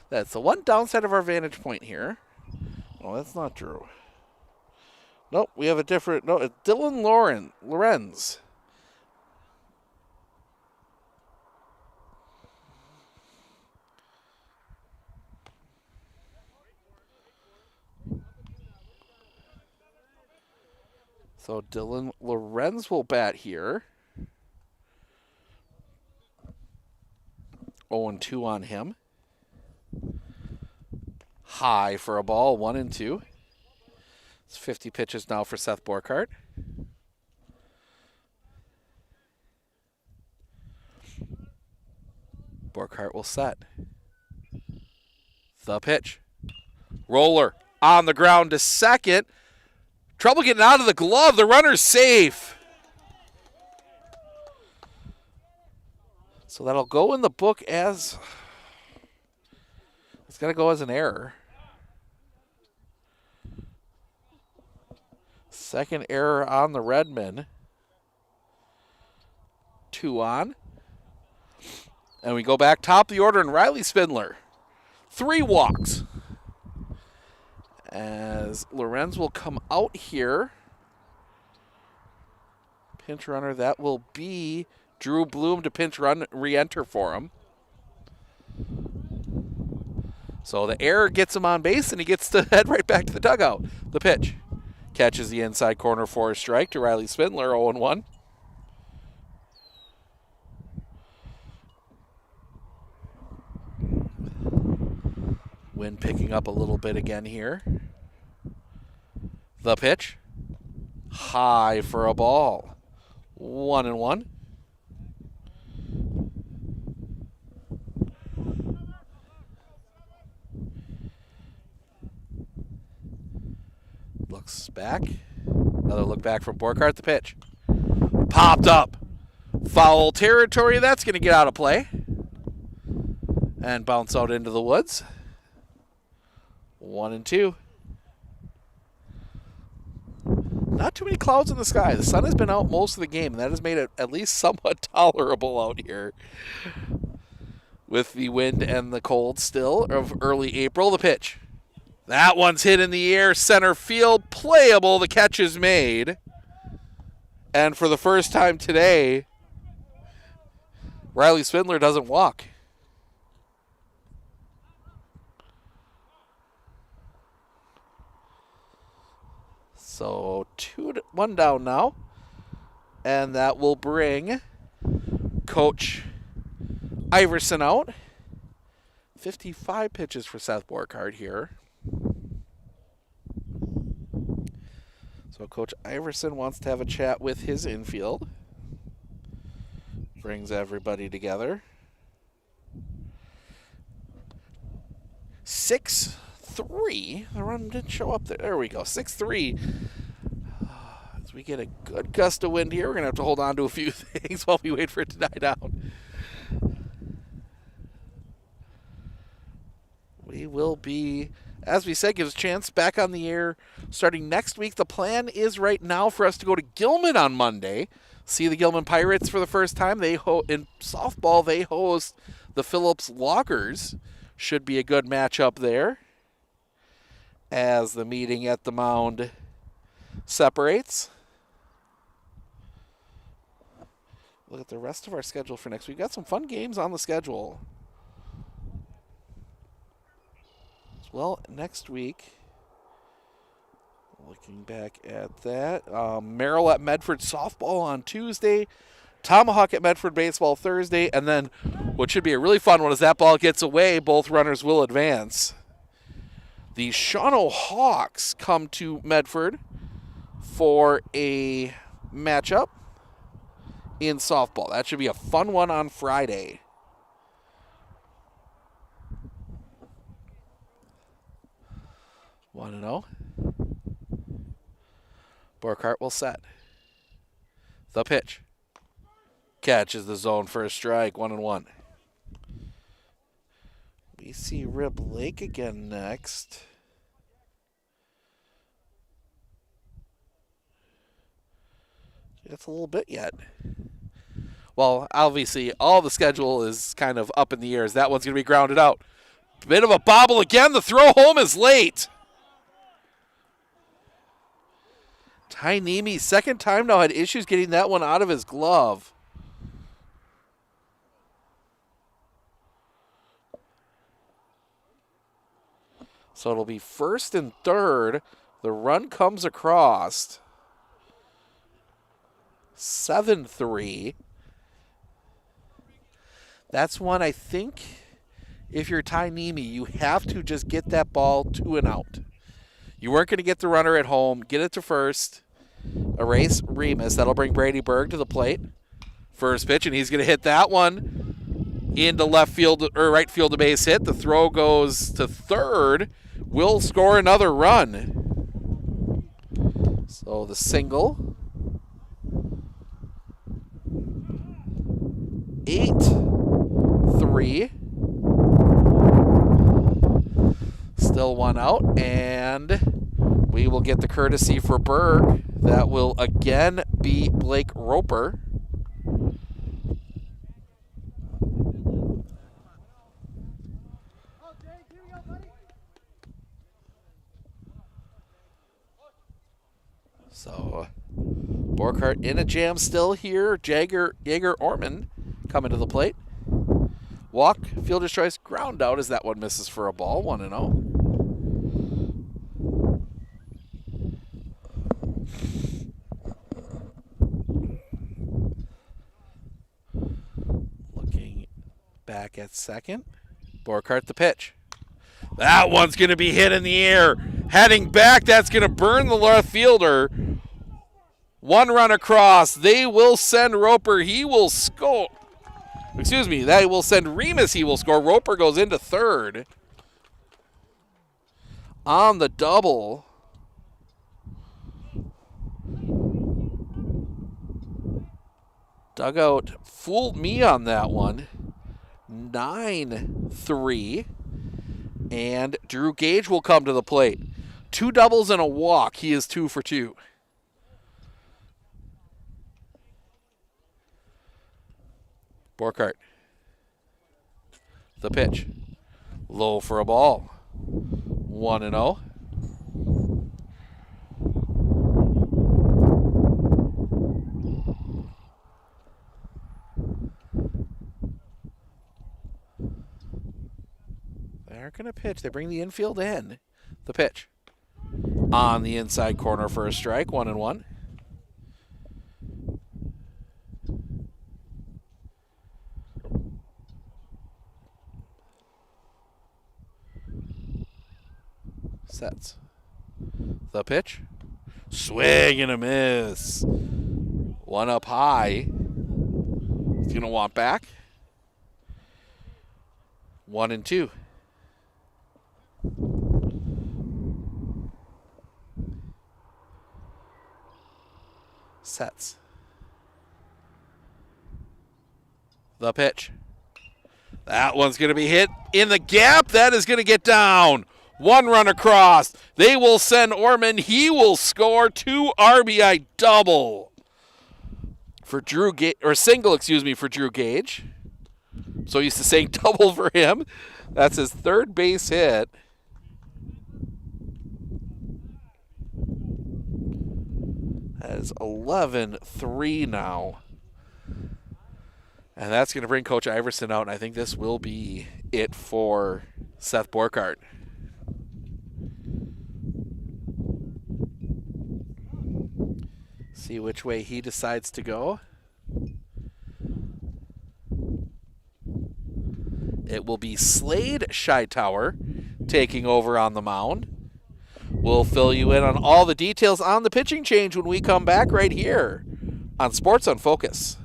That's the one downside of our vantage point here. Oh, that's not Drew. Nope, we have a different. No, it's Dylan Lorenz. So Dylan Lorenz will bat here. 0-2 on him. High for a ball, 1-2. It's 50 pitches now for Seth Borkart. Borkart will set. The pitch. Roller on the ground to second. Trouble getting out of the glove. The runner's safe. So that'll go in the book as, it's got to go as an error. Second error on the Redmen. 2 on. And we go back top of the order, and Riley Spindler. 3 walks. As Lorenz will come out here. Pinch runner, that will be Drew Bloom to pinch run, re-enter for him. So the error gets him on base, and he gets to head right back to the dugout. The pitch. Catches the inside corner for a strike to Riley Spindler, 0-1. Wind picking up a little bit again here. The pitch. High for a ball. 1-1. Looks back. Another look back from Borkhardt. The pitch. Popped up. Foul territory. That's going to get out of play. And bounce out into the woods. 1-2. Not too many clouds in the sky. The sun has been out most of the game, and that has made it at least somewhat tolerable out here. With the wind and the cold still of early April. The pitch. That one's hit in the air, center field, playable. The catch is made. And for the first time today, Riley Spindler doesn't walk. So 2-1 down now. And that will bring Coach Iverson out. 55 pitches for Seth Borkhardt here. So Coach Iverson wants to have a chat with his infield. Brings everybody together. 6-3. The run didn't show up there. There we go. 6-3. As we get a good gust of wind here, we're going to have to hold on to a few things while we wait for it to die down. We will be, as we said, gives a chance back on the air starting next week. The plan is right now for us to go to Gilman on Monday. See the Gilman Pirates for the first time. They in softball, they host the Phillips Loggers. Should be a good matchup there as the meeting at the mound separates. Look at the rest of our schedule for next week. We've got some fun games on the schedule. Well, next week, looking back at that, Merrill at Medford softball on Tuesday, Tomahawk at Medford baseball Thursday, and then what should be a really fun one is that ball gets away, both runners will advance. The Shawano Hawks come to Medford for a matchup in softball. That should be a fun one on Friday. Want to know? Borkhardt will set. The pitch. Catches the zone for a strike. 1-1. We see Rip Lake again next. It's a little bit yet. Well, obviously, all the schedule is kind of up in the air as that one's going to be grounded out. Bit of a bobble again. The throw home is late. Ty Nemi, second time now, had issues getting that one out of his glove. So it'll be first and third. The run comes across. 7-3. That's one I think if you're Ty Nemi, you have to just get that ball 2 and out. You weren't going to get the runner at home. Get it to first. Erase Remus. That'll bring Brady Berg to the plate. First pitch, and he's going to hit that one into left field or right field, a base hit. The throw goes to third. Will score another run. So the single. 8-3. Still one out, and we will get the courtesy for Berg. That will again be Blake Roper. So Borkhardt in a jam still here. Jaeger Orman coming to the plate. Walk, fielder's choice, ground out as that one misses for a ball, 1-0. Looking back at second. Borkhardt the pitch. That one's going to be hit in the air. Heading back, that's going to burn the left fielder. One run across. They will send Roper. He will score. Excuse me, they will send Remus. He will score. Roper goes into third. On the double. Dugout fooled me on that one. 9-3. And Drew Gage will come to the plate. 2 doubles and a walk. He is 2 for 2. Borkhardt. The pitch. Low for a ball. 1-0. They're going to pitch. They bring the infield in. The pitch. On the inside corner for a strike. 1-1. Sets. The pitch. Swing and a miss. One up high. He's going to want back. 1-2. Sets. The pitch. That one's going to be hit in the gap. That is going to get down. 1 run across. They will send Orman. He will score. 2 RBI double for Drew Gage, or single, excuse me, for Drew Gage. So used to saying double for him. That's his 3rd base hit. That is 11-3 now. And that's going to bring Coach Iverson out, and I think this will be it for Seth Borkhardt. See which way he decides to go. It will be Slade Scheitower taking over on the mound. We'll fill you in on all the details on the pitching change when we come back right here on Sports on Focus.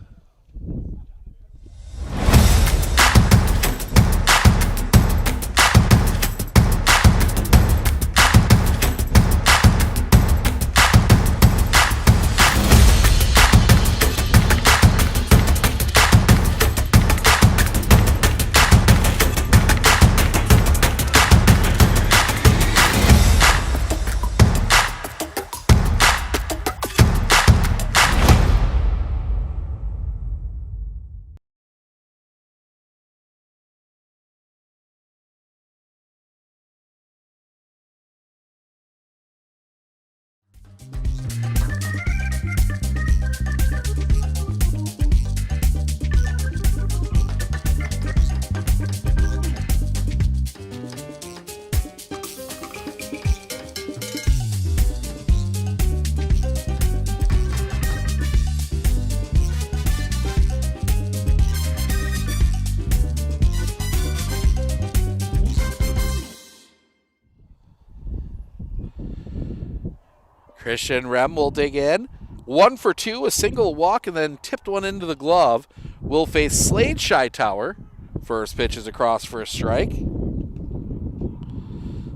Christian Rem will dig in. 1 for 2, a single walk, and then tipped one into the glove. Will face Slade Scheitower First pitch is across for a strike.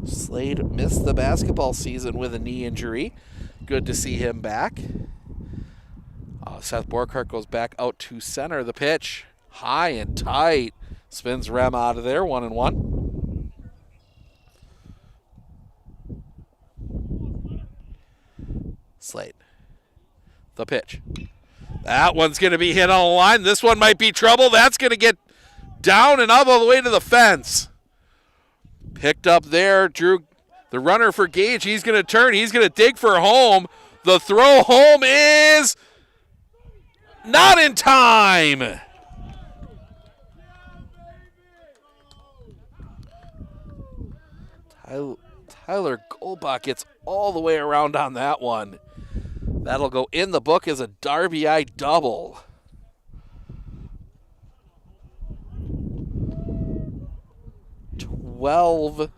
Slade missed the basketball season with a knee injury. Good to see him back. Seth Borkart goes back out to center. The pitch, high and tight. Spins Rem out of there, 1-1. Slade. The pitch. That one's going to be hit on the line. This one might be trouble. That's going to get down and up all the way to the fence. Picked up there, Drew, the runner for Gage. He's going to turn. He's going to dig for home. The throw home is not in time. Tyler Golbach gets all the way around on that one. That'll go in the book as a Darby I double. (12-3),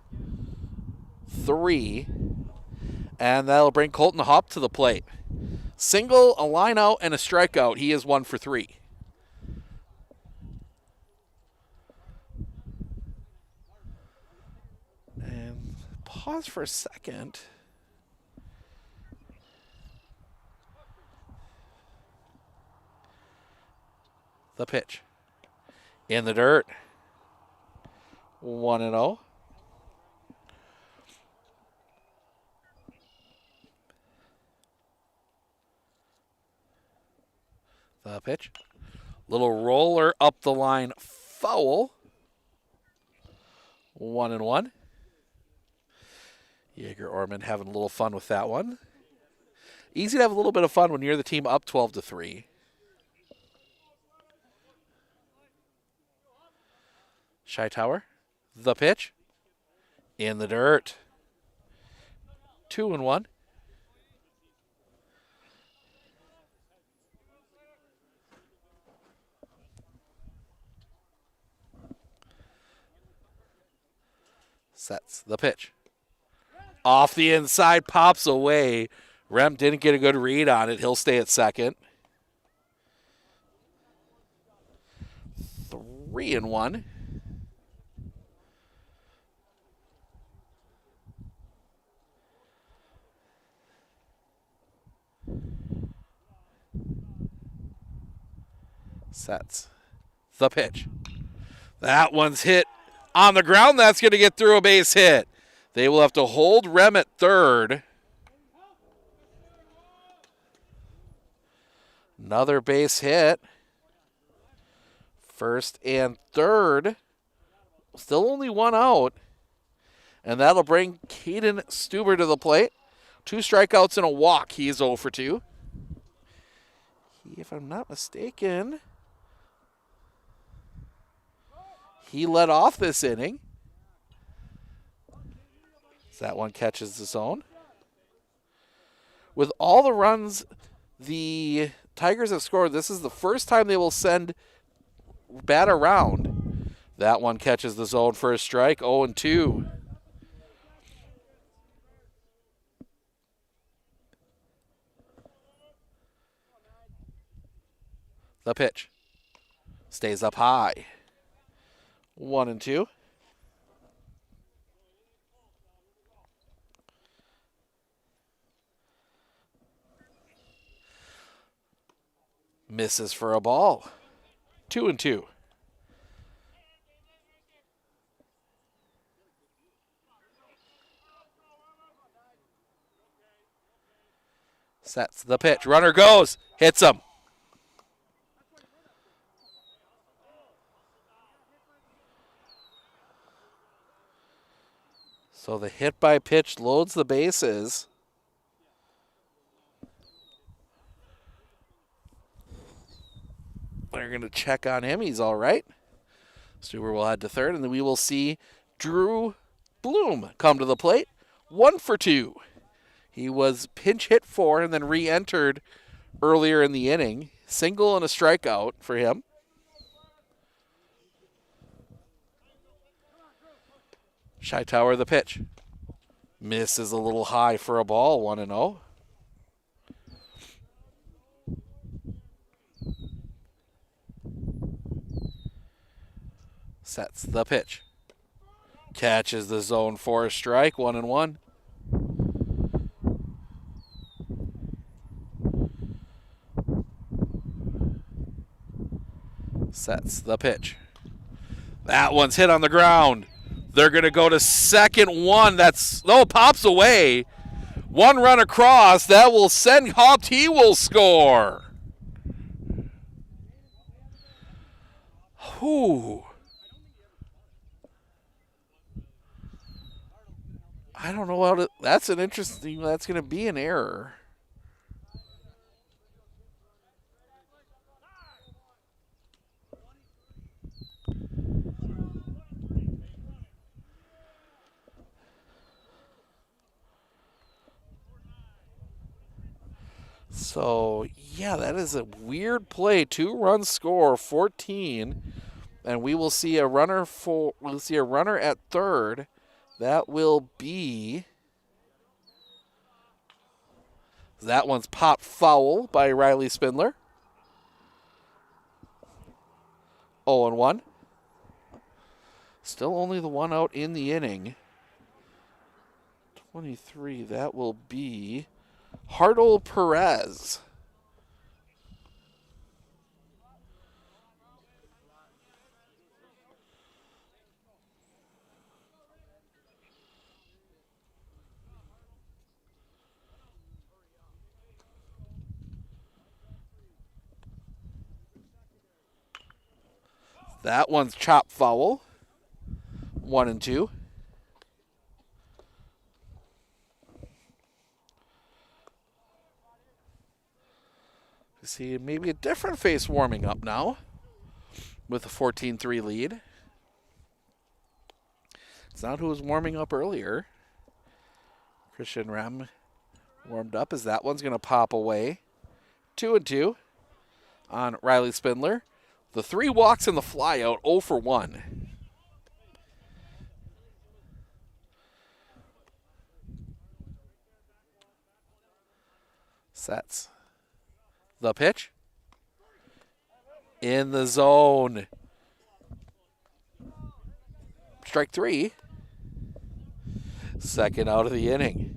and that'll bring Colton Hopp to the plate. Single, a line out, and a strikeout. He is 1 for 3. And pause for a second. The pitch. In the dirt. 1-0. The pitch. Little roller up the line. Foul. 1-1. Jaeger Orman having a little fun with that one. Easy to have a little bit of fun when you're the team up 12-3. Shytower, the pitch, in the dirt. 2-1. Sets the pitch. Off the inside, pops away. Rem didn't get a good read on it. He'll stay at second. 3-1. Sets the pitch. That one's hit on the ground. That's going to get through a base hit. They will have to hold Rem at third. Another base hit. First and third. Still only one out. And that'll bring Caden Stuber to the plate. 2 strikeouts and a walk. He's 0 for 2. If I'm not mistaken, he led off this inning. That one catches the zone. With all the runs the Tigers have scored, this is the first time they will send bat around. That one catches the zone for a strike, 0-2. The pitch stays up high. 1-2. Misses for a ball. 2-2. Sets the pitch. Runner goes. Hits him. So the hit by pitch loads the bases. They're going to check on him. He's all right. Stuber will head to third, and then we will see Drew Bloom come to the plate. 1 for 2. He was pinch hit for and then re-entered earlier in the inning. Single and a strikeout for him. Shytower the pitch. Misses a little high for a ball, 1-0. Sets the pitch. Catches the zone for a strike, 1-1. Sets the pitch. That one's hit on the ground. They're going to go to second one. Pops away. One run across. That will send Haupt. He will score. Whew. I don't know how to. That's an interesting. That's going to be an error. So, yeah, that is a weird play. 2-run score, 14, and we will see a runner at third. That will be, that one's popped foul by Riley Spindler. 0-1. Still only the one out in the inning. 23, that will be Hartle Perez. That one's chopped foul. 1-2. See maybe a different face warming up now with a 14-3 lead. It's not who was warming up earlier. Christian Rem warmed up as that one's going to pop away. 2-2 on Riley Spindler. The 3 walks and the fly out, 0 for 1. Sets the pitch. In the zone. Strike 3. Second out of the inning.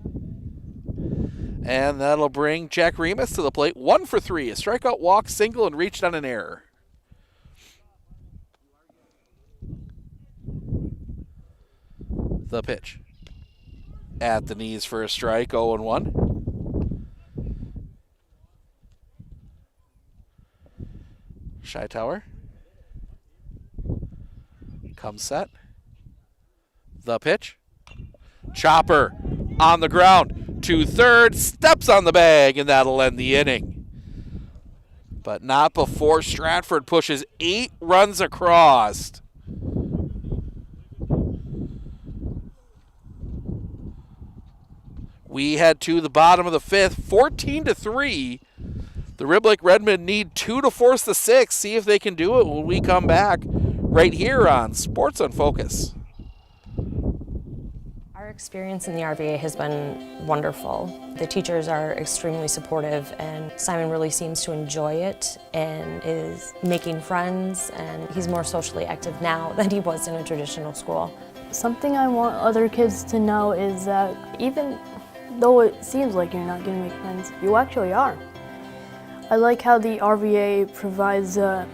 And that'll bring Jack Remus to the plate. 1 for 3. A strikeout, walk, single, and reached on an error. The pitch. At the knees for a strike, 0-1. Shytower. Comes set. The pitch. Chopper on the ground. 2/3. Steps on the bag, and that'll end the inning. But not before Stratford pushes 8 runs across. We head to the bottom of the 5th, 14-3. The Rib Lake Redmen need 2 to force the 6. See if they can do it when we come back right here on Sports on Focus. Our experience in the RVA has been wonderful. The teachers are extremely supportive, and Simon really seems to enjoy it and is making friends, and he's more socially active now than he was in a traditional school. Something I want other kids to know is that even though it seems like you're not going to make friends, you actually are. I like how the RVA provides an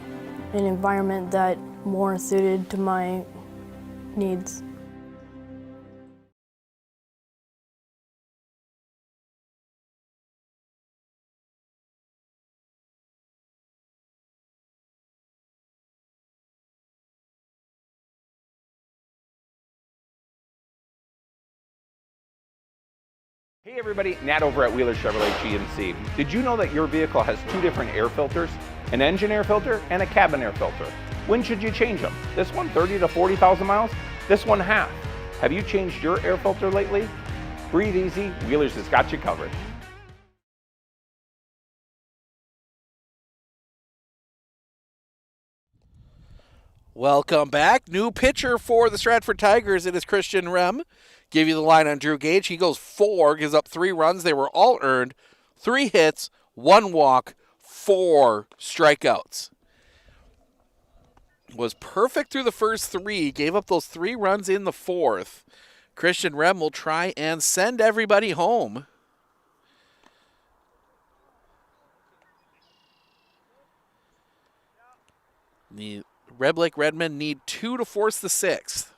environment that more suited to my needs. Hey everybody, Nat over at Wheeler Chevrolet GMC. Did you know that your vehicle has 2 different air filters? An engine air filter and a cabin air filter. When should you change them? This one 30 to 40,000 miles? This one half. Have you changed your air filter lately? Breathe easy, Wheeler's has got you covered. Welcome back. New pitcher for the Stratford Tigers. It is Christian Rem. Give you the line on Drew Gage. He goes 4, gives up 3 runs. They were all earned. 3 hits, 1 walk, 4 strikeouts. was perfect through the first 3, gave up those 3 runs in the 4th. Christian Rem will try and send everybody home. The Red Lake Redmen need 2 to force the 6th.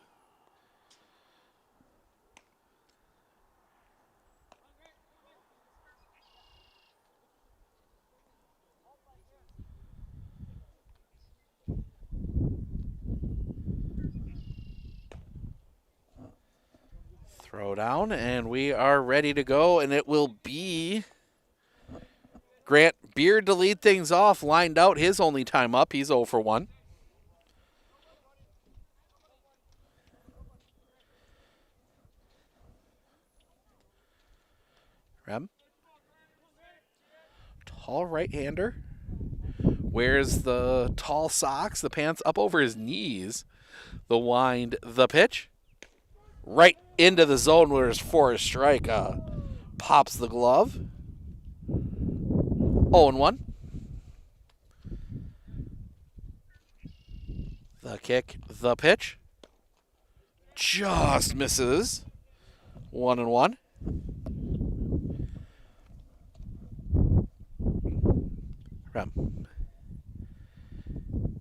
Throw down, and we are ready to go, and it will be Grant Beard to lead things off. Lined out his only time up. He's 0 for 1. Rem. Tall right-hander. Wears the tall socks, the pants up over his knees. The wind, the pitch. Right into the zone where it's for a strike. Pops the glove. 0-1. The kick, the pitch. Just misses. 1-1. Rem.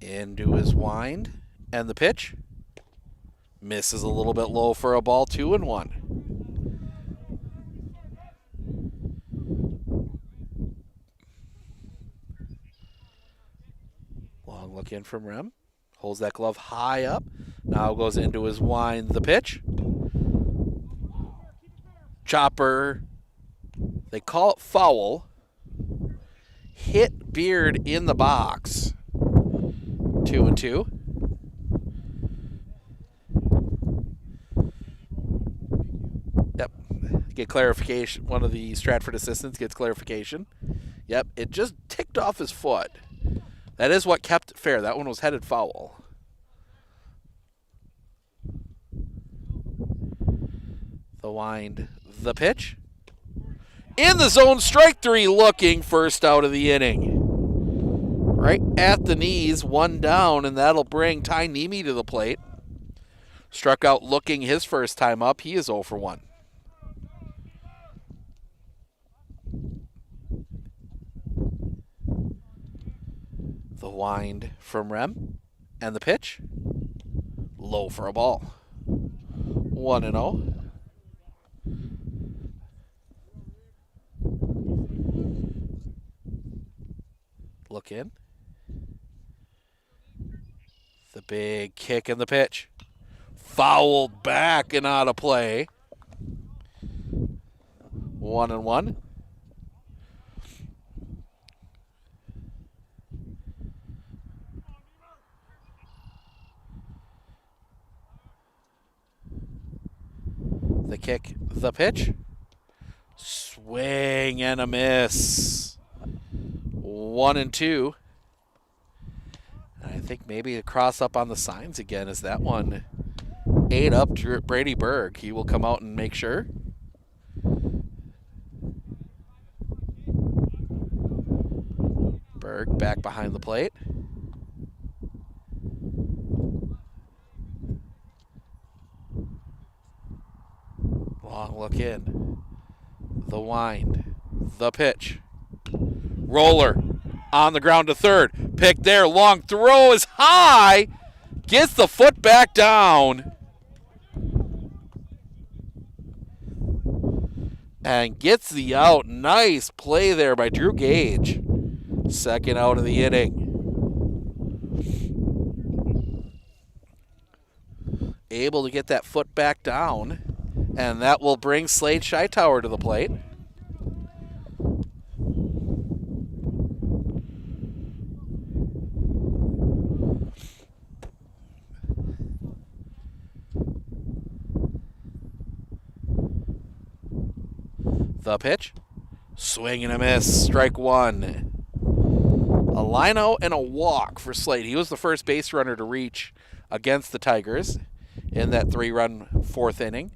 Into his wind. And the pitch. Misses a little bit low for a ball. 2-1. Long look in from Rem. Holds that glove high up. Now goes into his wind. The pitch. Chopper. They call it foul. Hit Beard in the box. 2-2. Yep. Get clarification. One of the Stratford assistants gets clarification. Yep. It just ticked off his foot. That is what kept it fair. That one was headed foul. The wind. The pitch. In the zone, strike 3 looking, first out of the inning. Right at the knees, 1 down, and that'll bring Ty Nemi to the plate. Struck out looking his first time up. He is 0 for 1. The wind from Rem, and the pitch. Low for a ball. 1-0. Look in. The big kick and the pitch. Fouled back and out of play. 1-1. The kick, the pitch. Swing and a miss. 1-2. And I think maybe a cross up on the signs again as that one ate up Brady Berg. He will come out and make sure. Berg back behind the plate. Long look in. The wind. The pitch. Roller on the ground to third. Pick there. Long throw is high. Gets the foot back down. And gets the out. Nice play there by Drew Gage. Second out of the inning. Able to get that foot back down. And that will bring Slade Scheitower to the plate. The pitch. Swing and a miss. Strike 1. A line out and a walk for Slade. He was the first base runner to reach against the Tigers in that 3-run 4th inning.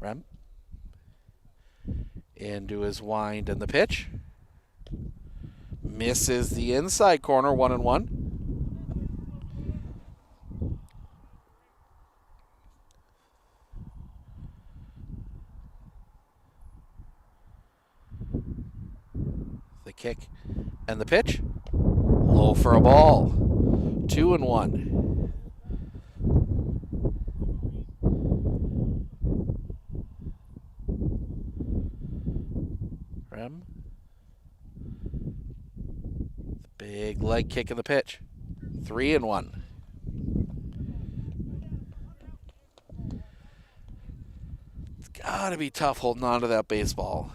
Rem. Into his wind and the pitch. Misses the inside corner, 1-1. The kick and the pitch. Low for a ball. 2-1. Rem. The big leg kick in the pitch. 3-1. It's gotta be tough holding on to that baseball.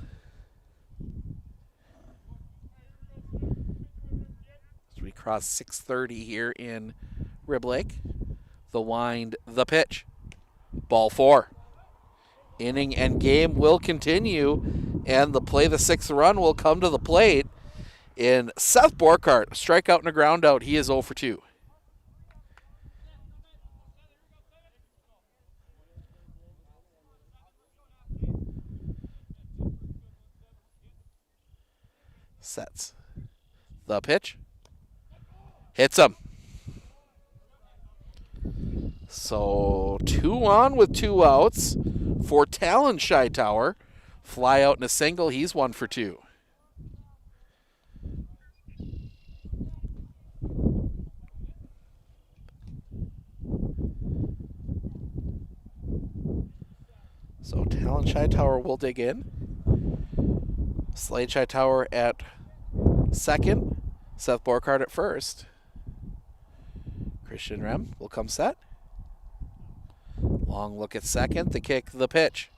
As we cross 6:30 here in Rib Lake. The wind, the pitch. Ball 4. Inning and game will continue, and the 6th run will come to the plate in Seth Borkart. Strikeout and a ground out. He is 0 for 2. Sets. The pitch. Hits him. So 2 on with 2 outs for Talon Hightower. Fly out in a single. He's 1 for 2. So Talon Hightower will dig in. Slade Hightower at second. Seth Borkart at first. Christian Rem will come set. Long look at second. The kick, the pitch.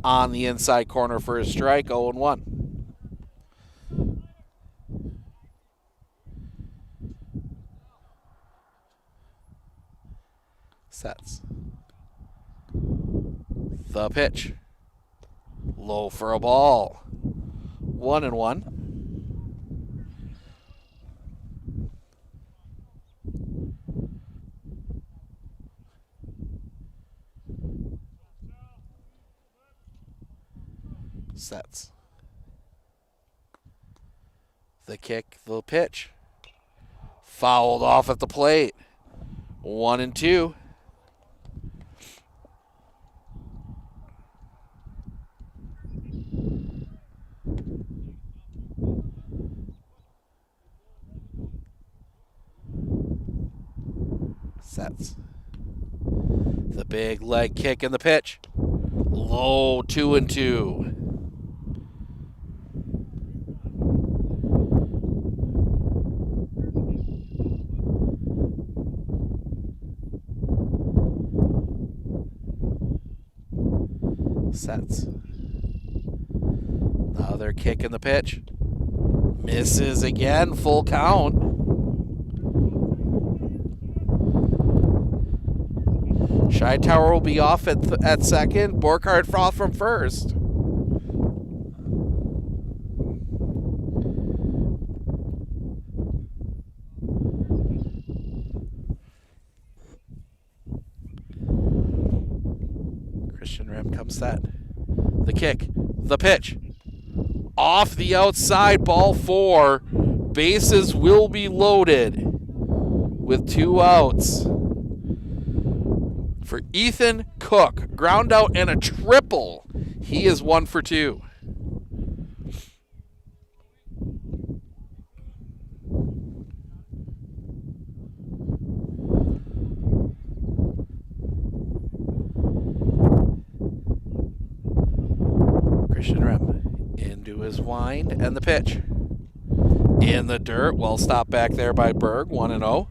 On the inside corner for a strike, 0-1. Sets. The pitch. Low for a ball. 1-1. Sets. The kick, the pitch. Fouled off at the plate. 1-2. Sets. The big leg kick and the pitch. Low, 2-2. Sets. Another kick in the pitch. Misses again, full count. Hightower will be off at second. Borkart off from first. Christian Rem comes set. The kick, the pitch. Off the outside, ball 4. Bases will be loaded with 2 outs. For Ethan Cook, ground out and a triple. He is 1 for 2. Christian Rem into his wind and the pitch. In the dirt, well stopped back there by Berg, 1-0.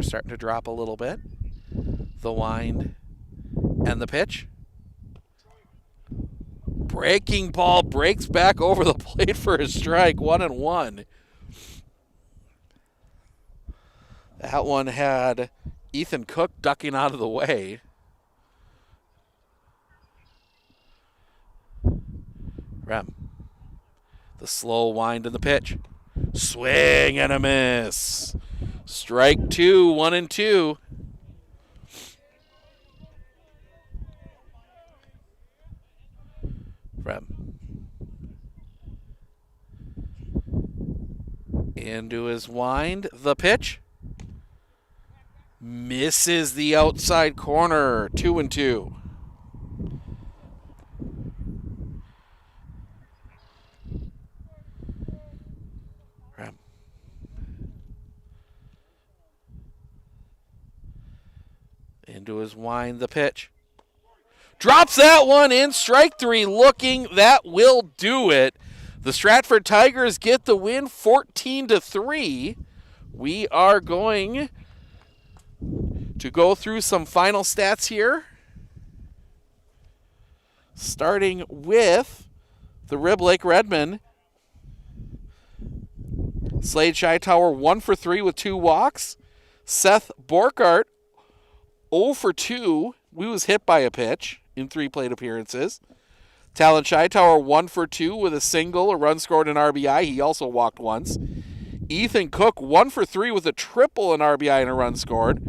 Starting to drop a little bit. The wind and the pitch. Breaking ball breaks back over the plate for a strike, 1-1. That one had Ethan Cook ducking out of the way. Rem. The slow wind in the pitch. Swing and a miss. Strike 2, 1-2. Rem. Into his wind. The pitch. Misses the outside corner. 2-2. Rem. Into his wind. The pitch. Drops that one in. Strike 3 looking. That will do it. The Stratford Tigers get the win 14-3. We are going to go through some final stats here. Starting with the Rib Lake Redmen. Slade Shytower 1 for 3 with 2 walks. Seth Borkart 0 for 2. We was hit by a pitch in 3 plate appearances. Talon Shytower 1 for 2 with a single, a run scored, an RBI. He also walked once. Ethan Cook 1 for 3 with a triple, an RBI, and a run scored.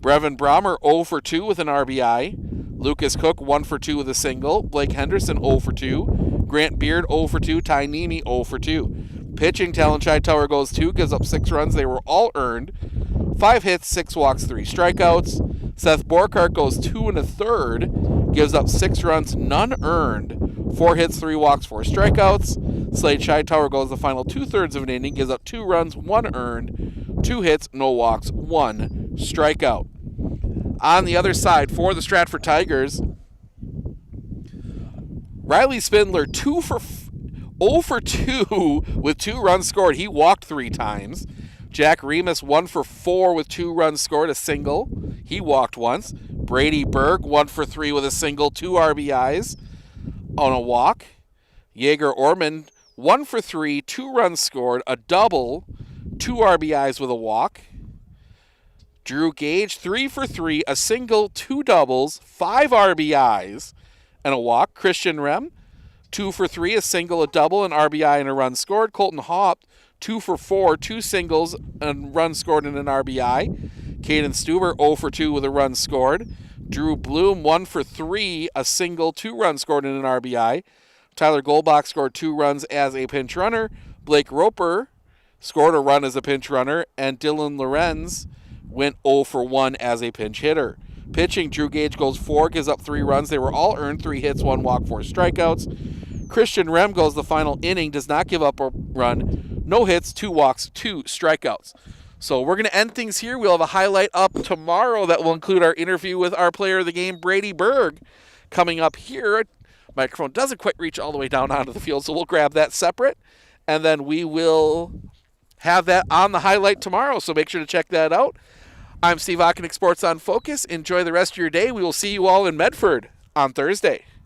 Brevin Brommer 0 for 2 with an RBI. Lucas Cook 1 for 2 with a single. Blake Henderson 0 for 2. Grant Beard 0 for 2. Ty Nemi 0 for 2. Pitching, Talon Shytower goes 2, gives up 6 runs. They were all earned. 5 hits, 6 walks, 3 strikeouts. Seth Borkart goes 2 1/3, gives up 6 runs, none earned. 4 hits, 3 walks, 4 strikeouts. Slade Shytower goes the final 2/3 of an inning, gives up 2 runs, 1 earned, 2 hits, no walks, 1 strikeout. On the other side, for the Stratford Tigers, Riley Spindler 0 for 2 with 2 runs scored. He walked 3 times. Jack Remus 1 for 4 with 2 runs scored, a single. He walked once. Brady Berg 1 for 3 with a single, 2 RBIs on a walk. Jaeger Orman 1 for 3, 2 runs scored, a double, 2 RBIs with a walk. Drew Gage 3 for 3, a single, 2 doubles, 5 RBIs and a walk. Christian Rem 2 for 3, a single, a double, an RBI, and a run scored. Colton Haupt 2 for 4, 2 singles, a run scored, and an RBI. Caden Stuber 0 for 2 with a run scored. Drew Bloom 1 for 3, a single, 2 runs scored, and an RBI. Tyler Goldbach scored 2 runs as a pinch runner. Blake Roper scored a run as a pinch runner, and Dylan Lorenz went 0 for 1 as a pinch hitter. Pitching, Drew Gage goes 4, gives up 3 runs. They were all earned, 3 hits, 1 walk, 4 strikeouts. Christian Rem goes the final inning, does not give up a run. No hits, 2 walks, 2 strikeouts. So we're going to end things here. We'll have a highlight up tomorrow that will include our interview with our player of the game, Brady Berg, coming up here. Microphone doesn't quite reach all the way down onto the field, so we'll grab that separate. And then we will have that on the highlight tomorrow, so make sure to check that out. I'm Steve Ockenick, Sports on Focus. Enjoy the rest of your day. We will see you all in Medford on Thursday.